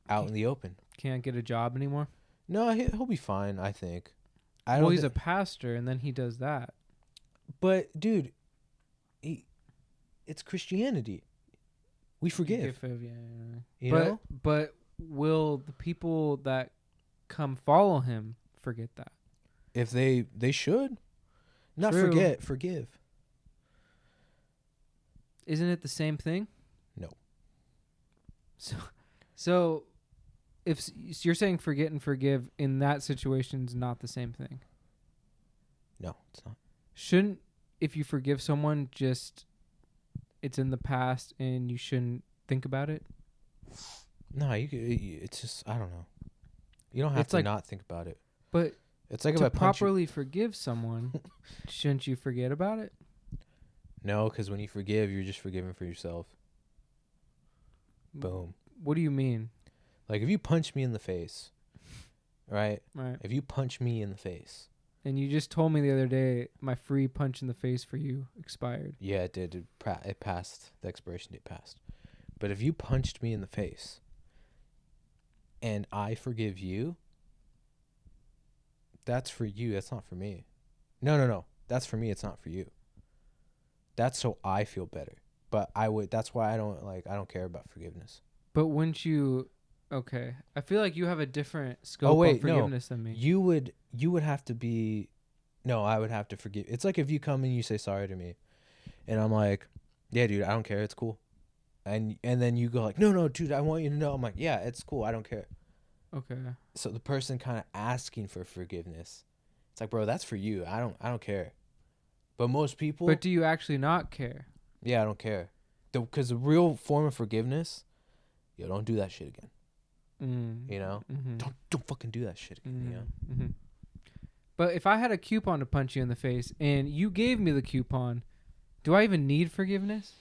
out in the open. Can't get a job anymore. No, he'll be fine, I think. Well, he's a pastor, and then he does that. But, dude, it's Christianity. We forgive. You know? But will the people that come follow him forget that? If they should. Not True. forget, forgive. Isn't it the same thing? No. So if you're saying forget and forgive in that situation is not the same thing. No, it's not. Shouldn't, if you forgive someone, just it's in the past and you shouldn't think about it? No, it's just, I don't know. You don't have to not think about it. But it's like to if I punch properly forgive someone, shouldn't you forget about it? No, because when you forgive, you're just forgiving for yourself. Boom. What do you mean? Like if you punch me in the face, right? Right. If you punch me in the face. And you just told me the other day my free punch in the face for you expired. Yeah, it did. It passed. The expiration date passed. But if you punched me in the face and I forgive you, that's for you. That's not for me. No. That's for me. It's not for you. That's so I feel better. But that's why I don't care about forgiveness. But wouldn't you, okay. I feel like you have a different scope of forgiveness than me. You would have to be, no, I would have to forgive. It's like if you come and you say sorry to me and I'm like, yeah, dude, I don't care. It's cool. And then you go like, no, dude, I want you to know. I'm like, yeah, it's cool. I don't care. Okay. So the person kind of asking for forgiveness, it's like, bro, that's for you. I don't care. But most people. But do you actually not care? Yeah, I don't care. Because the real form of forgiveness, yo, don't do that shit again. You know? Mm-hmm. Don't fucking do that shit again, you know? Mm-hmm. But if I had a coupon to punch you in the face and you gave me the coupon, do I even need forgiveness?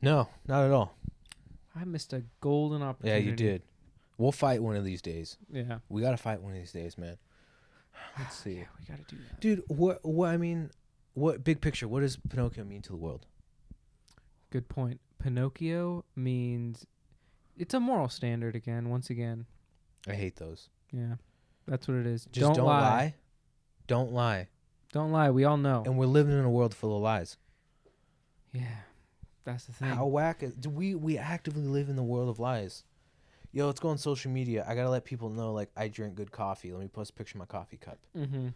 No, not at all. I missed a golden opportunity. Yeah, you did. We'll fight one of these days. Yeah. We got to fight one of these days, man. Let's see. Yeah, we got to do that. Dude, what big picture, what does Pinocchio mean to the world? Good point. Pinocchio means it's a moral standard once again. I hate those. Yeah. That's what it is. Just don't lie. Don't lie. Don't lie. We all know. And we're living in a world full of lies. Yeah. That's the thing. How whack do we actively live in the world of lies? Yo, let's go on social media. I got to let people know, like, I drink good coffee. Let me post a picture of my coffee cup. Mm-hmm.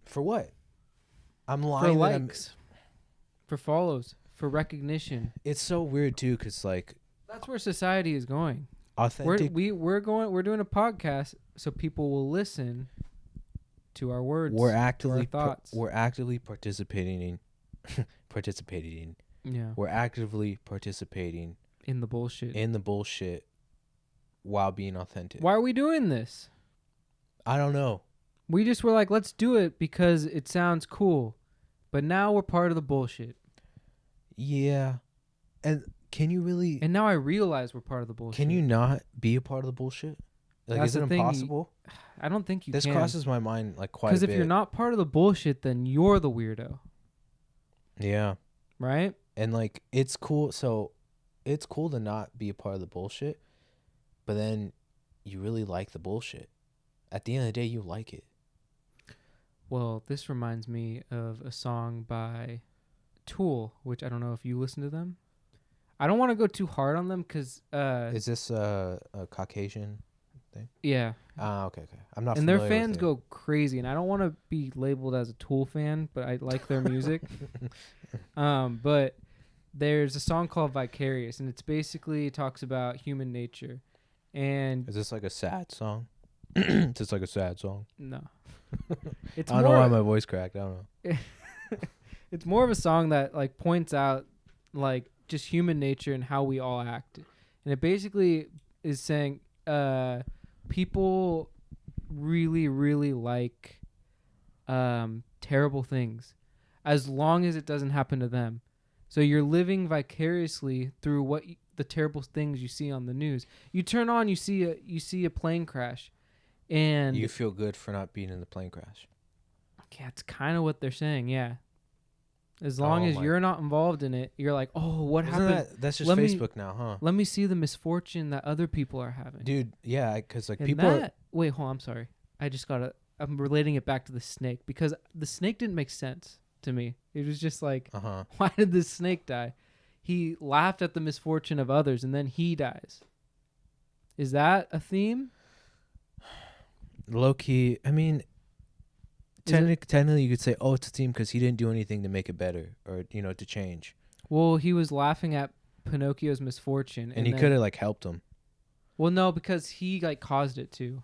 For what? I'm lying. For likes. For follows. For recognition. It's so weird, too, because, like... That's where society is going. Authentic. We're doing a podcast so people will listen to our words. We're actively thoughts. We're actively participating in... Yeah. We're actively participating... In the bullshit. While being authentic. Why are we doing this? I don't know. We just were like, let's do it because it sounds cool. But now we're part of the bullshit. Yeah. And can you really... And now I realize we're part of the bullshit. Can you not be a part of the bullshit? Like, That's is it impossible? I don't think you can. This crosses my mind like quite a bit. Because if you're not part of the bullshit, then you're the weirdo. Yeah. Right? And like, it's cool. So it's cool to not be a part of the bullshit. But then you really like the bullshit. At the end of the day, you like it. Well, this reminds me of a song by Tool, which I don't know if you listen to them. I don't want to go too hard on them because... Is this a Caucasian thing? Yeah. Okay. I'm not and familiar their fans with it. go crazy, and I don't want to be labeled as a Tool fan, but I like their music. But there's a song called Vicarious, and it talks about human nature. And is this like a sad song? Is this like a sad song? No. It's I don't know why my voice cracked. I don't know. It's more of a song that like points out like just human nature and how we all act. And it basically is saying people really, really like terrible things as long as it doesn't happen to them. So you're living vicariously through the terrible things you see on the news. You turn on, you see a plane crash, and you feel good for not being in the plane crash. Yeah, it's kind of what they're saying. Yeah, As long as you're not involved in it, you're like, oh, what happened? That's just Facebook now, huh? Let me see the misfortune that other people are having. Dude, yeah, because like and people. Wait, hold on, I'm sorry. I'm relating it back to the snake because the snake didn't make sense to me. It was just like, why did this snake die? He laughed at the misfortune of others and then he dies. Is that a theme? Low key, I mean, technically you could say, oh, it's a theme because he didn't do anything to make it better or, to change. Well, he was laughing at Pinocchio's misfortune. And he could have, like, helped him. Well, no, because he, like, caused it too.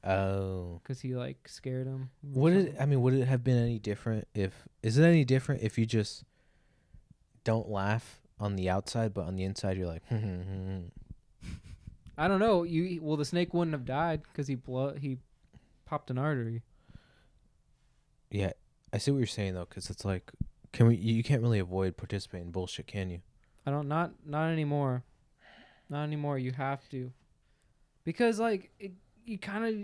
Oh. Because he, like, scared him. Would it have been any different is it any different if you just don't laugh on the outside, but on the inside you're like, I don't know. The snake wouldn't have died because he popped an artery. Yeah, I see what you're saying though, because it's like, you can't really avoid participating in bullshit, can you? I don't, not anymore. Not anymore. You have to, because like you kind of.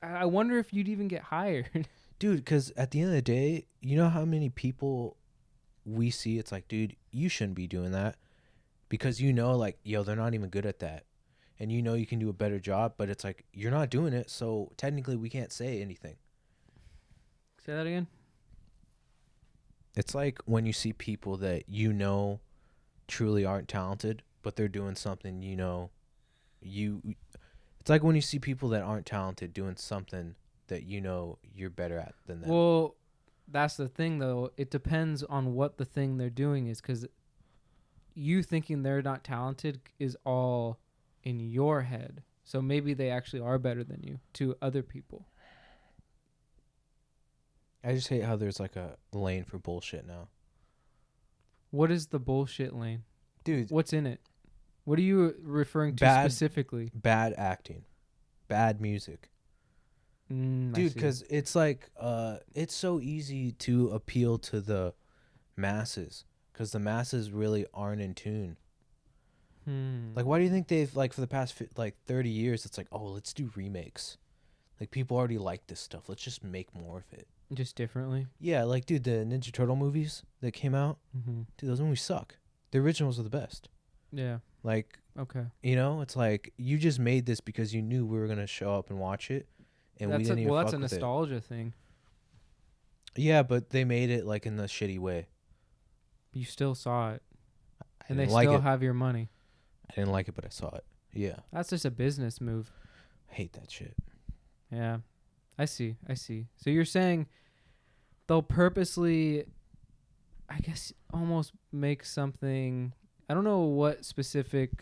I wonder if you'd even get hired, dude. Because at the end of the day, you know how many people we see. It's like, dude, you shouldn't be doing that, because like, yo, they're not even good at that. And you can do a better job, but it's like, you're not doing it, so technically we can't say anything. Say that again? It's like when you see people that truly aren't talented, but they're doing something, it's like when you see people that aren't talented doing something that you're better at than them. Well, that's the thing, though. It depends on what the thing they're doing is, because you thinking they're not talented is all in your head. So maybe they actually are better than you to other people. I just hate how there's like a lane for bullshit now. What is the bullshit lane? Dude. What's in it? What are you referring to specifically? Bad acting. Bad music. Dude, because it's like, it's so easy to appeal to the masses, because the masses really aren't in tune. Like, why do you think they've, like, for the past 30 years, it's like, oh, let's do remakes. Like, people already like this stuff. Let's just make more of it. Just differently? Yeah, like, dude, the Ninja Turtle movies that came out, dude, those movies suck. The originals are the best. Yeah. Like, okay. It's like, you just made this because you knew we were going to show up and watch it, and we didn't even fuck with it. That's a nostalgia thing. Yeah, but they made it, like, in the shitty way. You still saw it. And they still have your money. I didn't like it, but I saw it. Yeah. That's just a business move. I hate that shit. Yeah. I see. So you're saying they'll purposely, I guess, almost make something. I don't know what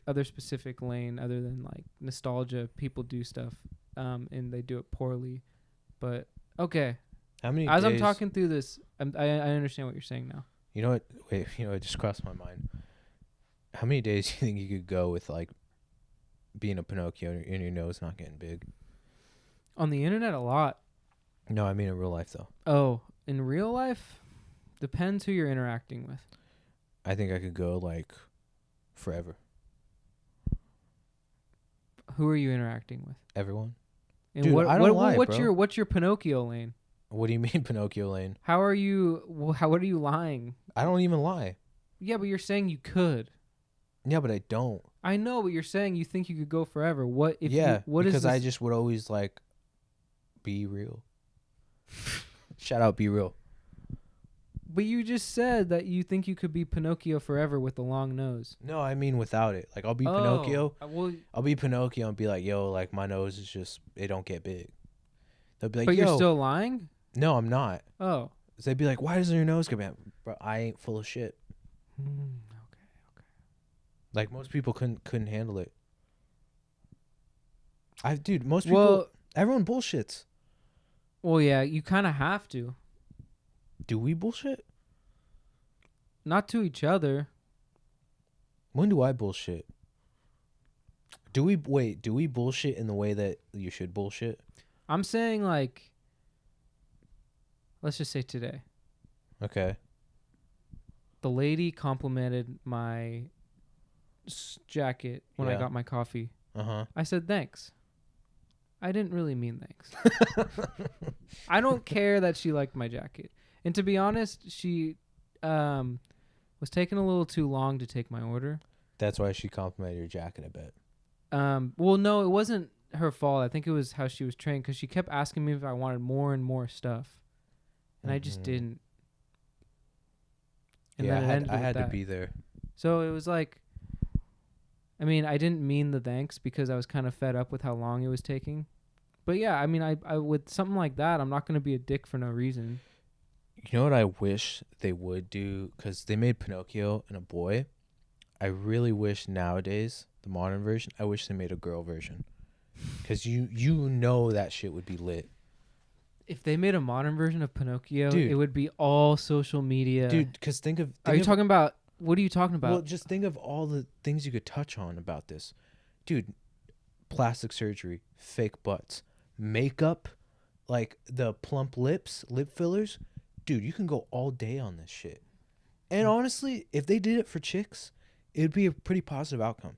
other specific lane other than like nostalgia. People do stuff, and they do it poorly. But okay. How many? As I'm talking through this, I understand what you're saying now. You know what? Wait. It just crossed my mind. How many days do you think you could go with like being a Pinocchio and your nose not getting big? On the internet, a lot. No, I mean in real life though. Oh, in real life, depends who you're interacting with. I think I could go like forever. Who are you interacting with? Everyone. And dude, what's your Pinocchio lane? What do you mean Pinocchio lane? What are you lying? I don't even lie. Yeah, but you're saying you could. Yeah, but I don't. I know, but you're saying you think you could go forever. Because I just would always like be real. Shout out Be Real. But you just said that you think you could be Pinocchio forever with the long nose. No, I mean without it. Like I'll be Pinocchio. I'll be Pinocchio and be like, yo, like my nose is just, it don't get big. They'll be like, but you're still lying? No, I'm not. Oh. So they'd be like, why doesn't your nose get big? Bro, I ain't full of shit. Okay. Like most people couldn't handle it. Most people, everyone bullshits. Well, yeah, you kind of have to. Do we bullshit? Not to each other. When do I bullshit? Do we bullshit in the way that you should bullshit? I'm saying like, let's just say today. Okay. The lady complimented my jacket when I got my coffee. I said thanks. I didn't really mean thanks. I don't care that she liked my jacket. And to be honest, she was taking a little too long to take my order. That's why she complimented your jacket a bit. Well, no, it wasn't her fault. I think it was how she was trained, because she kept asking me if I wanted more and more stuff, and I just didn't. And yeah, then I had to that. be there. So it was like, I mean, I didn't mean the thanks because I was kind of fed up with how long it was taking. But yeah, I mean, I with something like that, I'm not going to be a dick for no reason. You know what I wish they would do? Because they made Pinocchio and a boy. I really wish nowadays, the modern version, I wish they made a girl version. Because you know that shit would be lit. If they made a modern version of Pinocchio, Dude. it would be all social media. Dude, because think of... Are you talking about... What are you talking about? Well, just think of all the things you could touch on about this. Dude, plastic surgery, fake butts, makeup, like the plump lips, lip fillers. Dude, you can go all day on this shit. And honestly, if they did it for chicks, it would be a pretty positive outcome.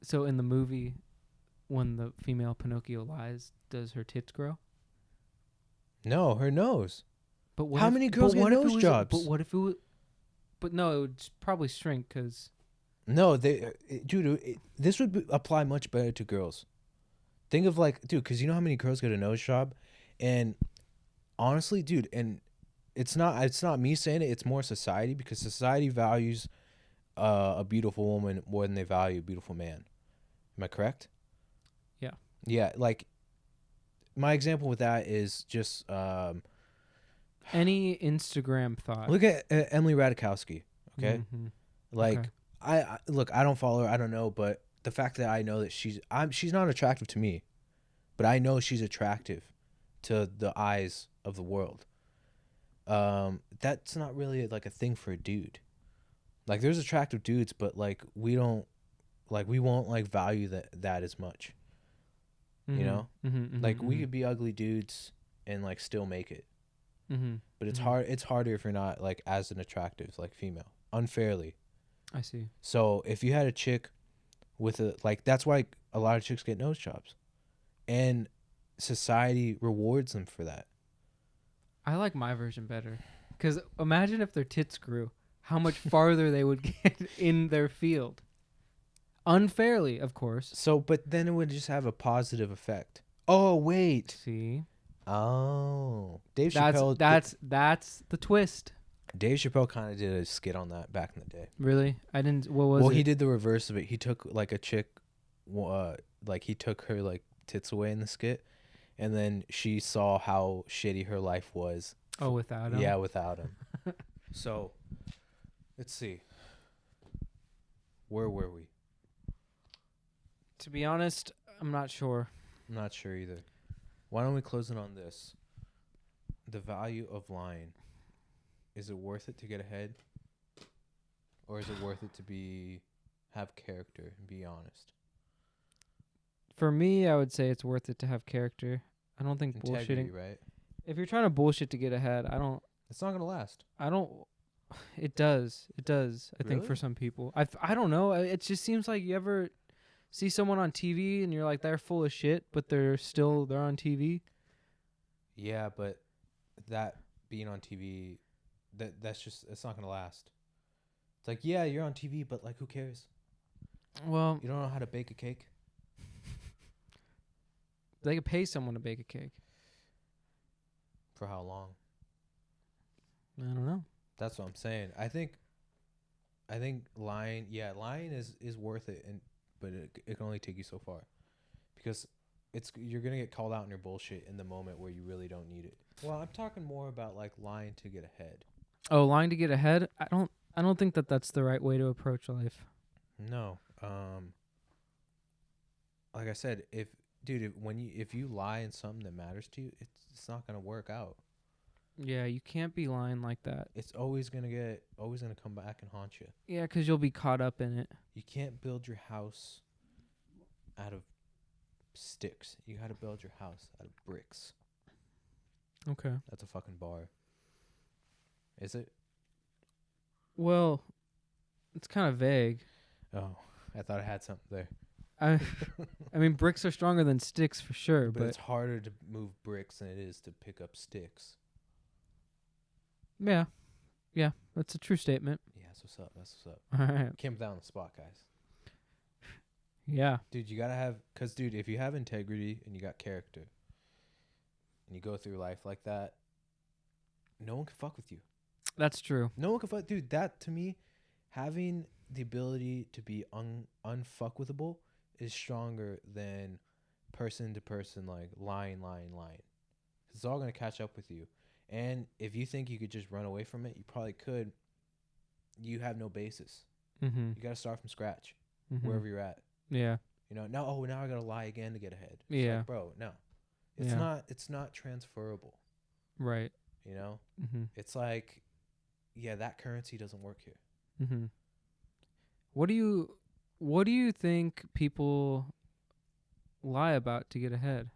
So in the movie, when the female Pinocchio lies, does her tits grow? No, her nose. But how many girls get nose jobs? But what if it was... But no, it would probably shrink because... No, this would apply much better to girls. Think of like, dude, because you know how many girls get a nose job? And honestly, dude, and it's not me saying it, it's more society, because society values a beautiful woman more than they value a beautiful man. Am I correct? Yeah. Yeah, like my example with that is just any Instagram thought. Look at Emily Ratajkowski, okay? Mm-hmm. Like okay. I look, I don't follow her, I don't know, but the fact that I know that she's not attractive to me, but I know she's attractive to the eyes of the world. That's not really like a thing for a dude. Like there's attractive dudes, but like we won't like value that as much. Mm-hmm. You know? Mm-hmm, like mm-hmm. we could be ugly dudes and like still make it. Mm-hmm. But it's hard. It's harder if you're not like as an attractive like female, unfairly. I see. So if you had a chick with a like, that's why a lot of chicks get nose jobs, and society rewards them for that. I like my version better, because imagine if their tits grew, how much farther they would get in their field. Unfairly, of course. So, but then it would just have a positive effect. Oh wait. See. Oh, Dave Chappelle. That's the twist. Dave Chappelle kind of did a skit on that back in the day. Really? I didn't. What was it? Well, he did the reverse of it. He took like a chick, like he took her like tits away in the skit, and then she saw how shitty her life was. Oh, without him. Yeah, without him. So, let's see. Where were we? To be honest, I'm not sure. I'm not sure either. Why don't we close it on this? The value of lying. Is it worth it to get ahead? Or is it worth it to have character and be honest? For me, I would say it's worth it to have character. I don't think Integrity, bullshitting. right? If you're trying to bullshit to get ahead, It's not gonna last. It does. It does. I think Really? for some people. I don't know. It just seems like you ever see someone on TV and you're like, they're full of shit, but they're on TV. Yeah, but that being on TV, it's not gonna last. It's like, yeah, you're on TV, but like, who cares? Well, You don't know how to bake a cake? they could pay someone to bake a cake. For how long? I don't know. That's what I'm saying. I think lying is worth it, but it can only take you so far, because you're gonna get called out on your bullshit in the moment where you really don't need it. Well, I'm talking more about like lying to get ahead. Oh, lying to get ahead? I don't think that's the right way to approach life. No. Like I said, if you lie in something that matters to you, it's not gonna work out. Yeah, you can't be lying like that. It's always gonna come back and haunt you. Yeah, because you'll be caught up in it. You can't build your house out of sticks. You gotta build your house out of bricks. Okay. That's a fucking bar. Is it? Well, it's kind of vague. Oh, I thought I had something there. I mean, bricks are stronger than sticks for sure, But it's harder to move bricks than it is to pick up sticks. Yeah. Yeah. That's a true statement. Yeah, that's what's up. That's what's up. All right. Came down on the spot, guys. Yeah. Dude, you gotta have, cause dude, if you have integrity and you got character, and you go through life like that, no one can fuck with you. That's true. No one can fuck, dude. That to me, having the ability to be unfuckwithable is stronger than person to person like lying. It's all gonna catch up with you, and if you think you could just run away from it, you probably could. You have no basis. Mm-hmm. You gotta start from scratch, Mm-hmm. wherever you're at. Yeah. You know, now I gotta lie again to get ahead. It's Yeah. like, bro, no. It's not transferable. Right. You know? Mm-hmm. It's like, yeah, that currency doesn't work here. Mm-hmm. What do you think people lie about to get ahead?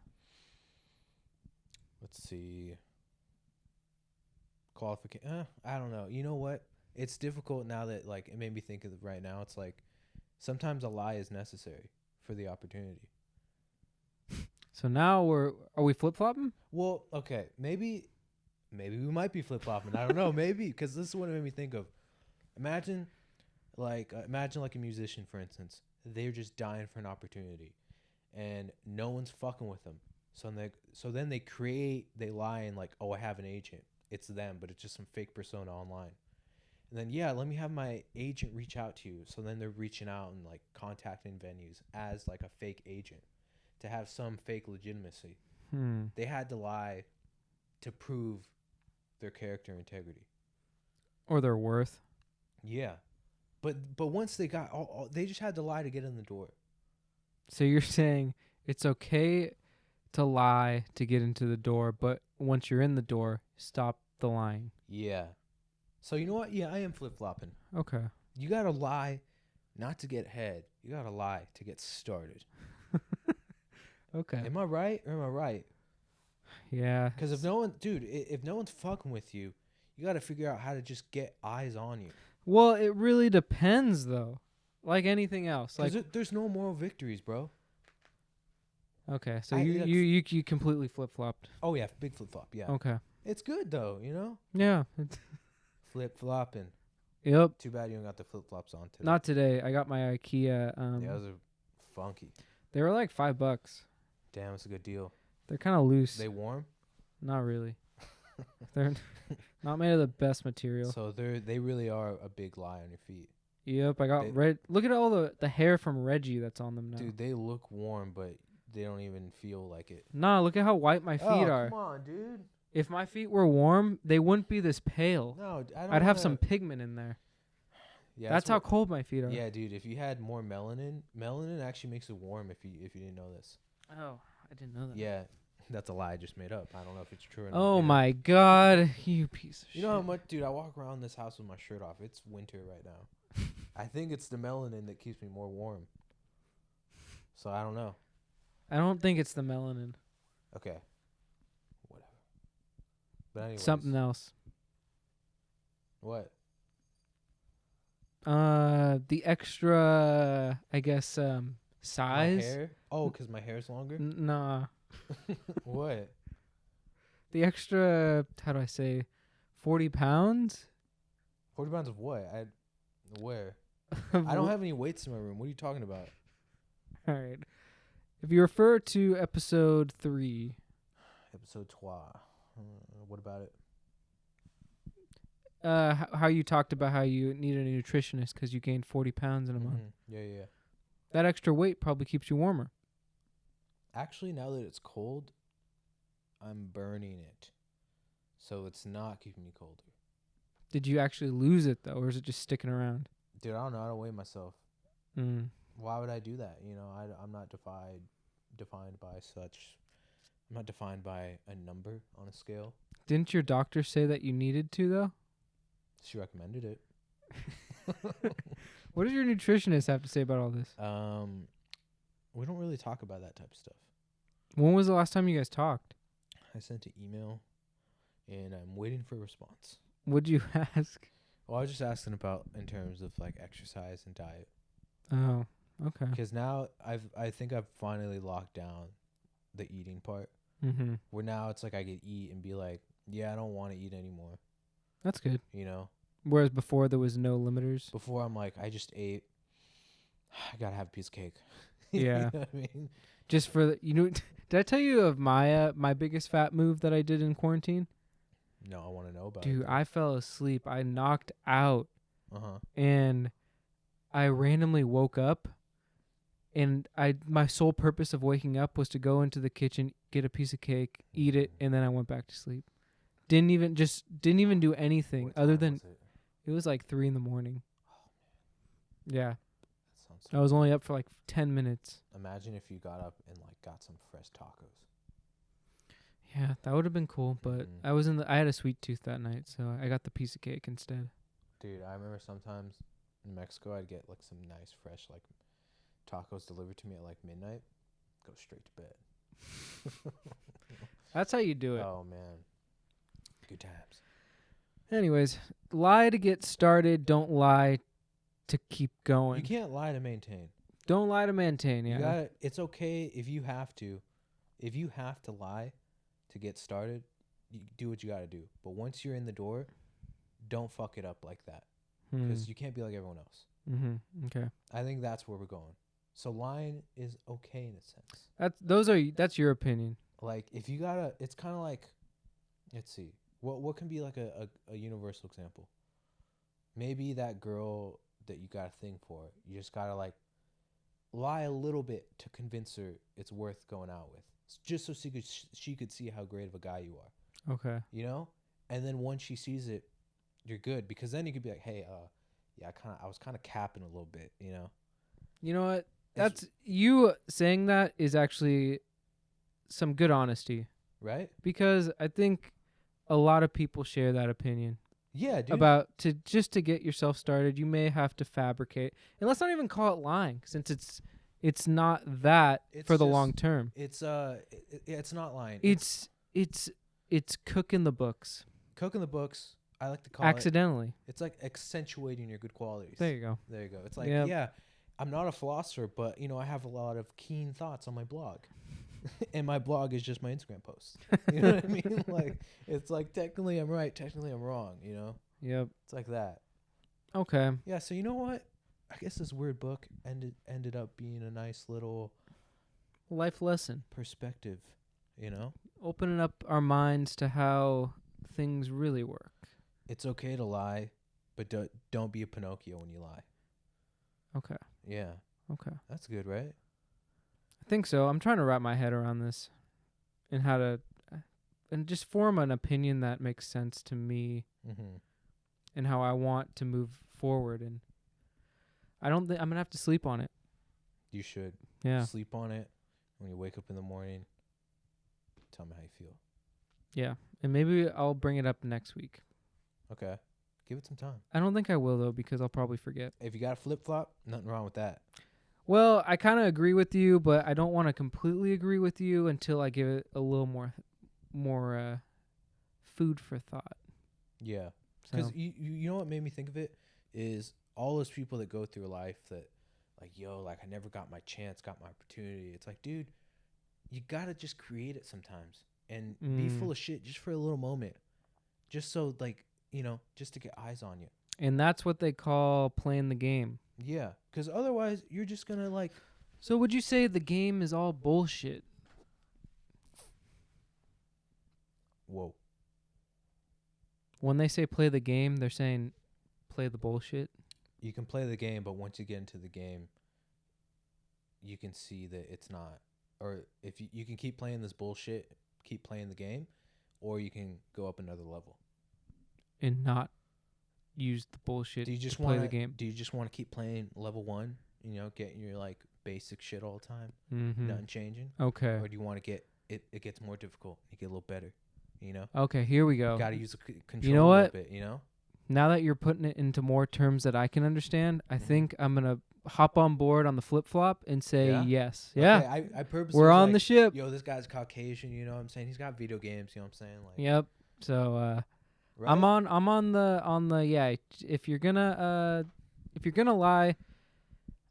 Let's see. Qualification. I don't know. You know what? It's difficult now that like it made me think of it right now. It's like sometimes a lie is necessary for the opportunity. So now are we flip flopping? Well, okay, maybe we might be flip flopping. I don't know, maybe because this is what it made me think of. Imagine like a musician, for instance. They're just dying for an opportunity, and no one's fucking with them. So then they lie and like, oh, I have an agent. It's them, but it's just some fake persona online. And then yeah, let me have my agent reach out to you. So then they're reaching out and like contacting venues as like a fake agent to have some fake legitimacy. They had to lie to prove their character integrity Or their worth? Yeah, but once they got they just had to lie to get in the door. So you're saying it's okay to lie to get into the door, but once you're in the door, stop the lying. Yeah. So you know what? Yeah, I am flip flopping. Okay. You gotta lie, not to get ahead. You gotta lie to get started. Okay. Am I right or am I right? Yeah. Because if no one's fucking with you, you gotta figure out how to just get eyes on you. Well, it really depends, though. Like anything else. Like there's no moral victories, bro. okay, so you completely flip flopped. Oh yeah, big flip flop. Yeah. Okay. It's good though, you know. Yeah. Flip flopping. Yep. Too bad you don't got the flip flops on today. Not today. I got my IKEA. Yeah, those are funky. They were like $5. Damn, it's a good deal. They're kind of loose. They warm? Not really. They're not made of the best material. So they really are a big lie on your feet. Yep, I got red. Look at all the hair from Reggie that's on them now. Dude, they look warm, but they don't even feel like it. Nah, look at how white my feet are. Come on, dude. If my feet were warm, they wouldn't be this pale. No, I'd have some pigment in there. Yeah, that's how cold my feet are. Yeah, dude. If you had more melanin actually makes it warm. If you didn't know this. Oh, I didn't know that. Yeah, that's a lie I just made up. I don't know if it's true or not. Oh my god, you piece of shit. You know how much, dude? I walk around this house with my shirt off. It's winter right now. I think it's the melanin that keeps me more warm. So I don't know. I don't think it's the melanin. Okay. Whatever. But anyways. Something else. What? The extra, I guess, size. My hair? Oh, because my hair's longer? Nah. What? The extra, how do I say, 40 pounds? 40 pounds of what? Where? I don't have any weights in my room. What are you talking about? All right. If you refer to episode 3. Episode 3. What about it? How you talked about how you need a nutritionist because you gained 40 pounds in a month. Yeah. That extra weight probably keeps you warmer. Actually, now that it's cold, I'm burning it. So it's not keeping me colder. Did you actually lose it, though, or is it just sticking around? Dude, I don't know. I don't weigh myself. Why would I do that? You know, I'm not defined by such. I'm not defined by a number on a scale. Didn't your doctor say that you needed to, though? She recommended it. What does your nutritionist have to say about all this? We don't really talk about that type of stuff. When was the last time you guys talked? I sent an email, and I'm waiting for a response. What'd you ask? Well, I was just asking about in terms of like exercise and diet. Oh, okay. Because now I think I've finally locked down the eating part. Mm-hmm. Where now it's like I could eat and be like, yeah, I don't want to eat anymore. That's good. You know, Whereas before there was no limiters. before I'm like, I just ate. I gotta have a piece of cake. Yeah. You know what I mean? Just for the, did I tell you of my my biggest fat move that I did in quarantine? No, I want to know about Dude, it. I fell asleep. I knocked out Uh-huh. and I randomly woke up, and my sole purpose of waking up was to go into the kitchen, get a piece of cake, eat it, and then I went back to sleep. Didn't even do anything What other time than was it? it was like 3 a.m. Yeah. That sounds I was only up for like 10 minutes. Imagine if you got up and like got some fresh tacos. Yeah, that would have been cool, but Mhm. I had a sweet tooth that night, so I got the piece of cake instead. Dude, I remember sometimes in Mexico I'd get like some nice fresh like tacos delivered to me at like midnight. Go straight to bed. That's how you do it. Oh man. Good times. Anyways, lie to get started, don't lie to keep going. You can't lie to maintain. Don't lie to maintain, yeah. You gotta, it's okay if you have to. If you have to lie to get started, you do what you gotta do. But once you're in the door, don't fuck it up like that. Because you can't be like everyone else. Mm-hmm. Okay. I think that's where we're going. So lying is okay in a sense. That's your opinion. Like if you gotta, it's kind of like, let's see, what can be like a universal example? Maybe that girl that you got a thing for, you just gotta like lie a little bit to convince her it's worth going out with, just so she could see how great of a guy you are. Okay. You know, and then once she sees it, you're good, because then you could be like, hey, yeah, I was kind of capping a little bit, you know. You know what? That's you saying that is actually some good honesty, Right? because I think a lot of people share that opinion. Yeah, dude. About to get yourself started, you may have to fabricate. And let's not even call it lying, since it's not that It's for the just- long term. It's it's not lying. It's cooking the books cooking the books. I like to call accidentally. It's like accentuating your good qualities. There you go. There you go. It's like, Yep. yeah, I'm not a philosopher, but you know, I have a lot of keen thoughts on my blog. And my blog is just my Instagram posts. You know what I mean? Like, it's like technically I'm right, technically I'm wrong, you know? Yep. It's like that. Okay. Yeah, so you know what? I guess this weird book ended up being a nice little Life lesson. perspective, you know? Opening up our minds to how things really work. It's okay to lie, but don't be a Pinocchio when you lie. Okay. Yeah. Okay. That's good, right? I think so. I'm trying to wrap my head around this and how to and just form an opinion that makes sense to me Mm-hmm. and how I want to move forward. And I don't think I'm going to have to sleep on it. You should. Yeah. Sleep on it. When you wake up in the morning, tell me how you feel. Yeah. And maybe I'll bring it up next week. Okay. Give it some time. I don't think I will, though, because I'll probably forget. If you got a flip-flop, nothing wrong with that. Well, I kind of agree with you, but I don't want to completely agree with you until I give it a little more food for thought. Yeah. Because So, you know what made me think of it is all those people that go through life that, like, yo, like, I never got my chance, got my opportunity. It's like, dude, you got to just create it sometimes and be full of shit just for a little moment. Just so, like, you know, just to get eyes on you. and that's what they call playing the game. Yeah. Because otherwise, you're just going to, like... So would you say the game is all bullshit? Whoa. When they say play the game, they're saying play the bullshit? You can play the game, but once you get into the game, you can see that it's not. Or if you can keep playing this bullshit, keep playing the game, or you can go up another level. And not use the bullshit Do you just to play want the game? Do you just want to keep playing level 1? You know, getting your like basic shit all the time, Mm-hmm. nothing changing, Okay. or do you want to get it? It gets more difficult. You get a little better. You know. Okay, here we go. Got to use the control know a what? little bit. You know. Now that you're putting it into more terms that I can understand, I Mhm. think I'm going to hop on board on the flip-flop and say Yeah? yes. Yeah. Okay, I purposely We're was on like, the ship. Yo, this guy's Caucasian. You know what I'm saying? He's got video games. You know what I'm saying? Like. Yep. So Right? I'm on the yeah, if you're going to lie,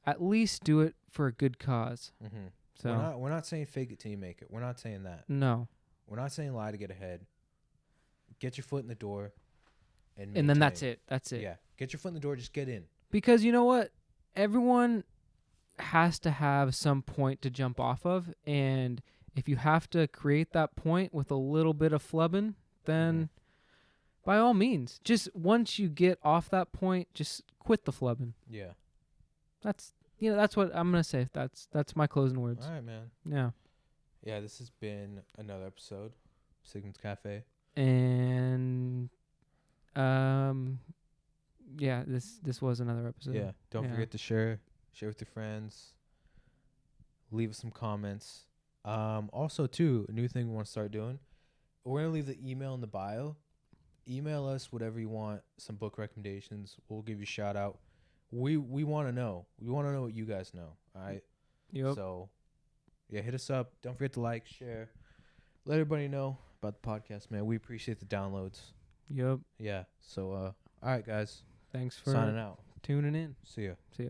at least do it for a good cause. Mm-hmm. So We're not saying fake it till you make it. We're not saying that. no. We're not saying lie to get ahead. Get your foot in the door and then that's maintain. it. That's it. Yeah, get your foot in the door. Just get in. Because you know what? Everyone has to have some point to jump off of, and if you have to create that point with a little bit of flubbing, then by all means, just once you get off that point, just quit the flubbing. Yeah. That's that's what I'm gonna say. That's my closing words. All right, man. Yeah. Yeah, this has been another episode of Sigmund's Cafe. And yeah, this was another episode. Yeah. Don't forget to share with your friends. Leave us some comments. Also too, a new thing we want to start doing. We're gonna leave the email in the bio. Email us whatever you want, some book recommendations. We'll give you a shout out. We want to know. We want to know what you guys know. All right. Yep. So, yeah, hit us up. Don't forget to like, share, let everybody know about the podcast, man. We appreciate the downloads. Yep. Yeah. So, all right, guys. Thanks for signing out. tuning in. See ya. See ya.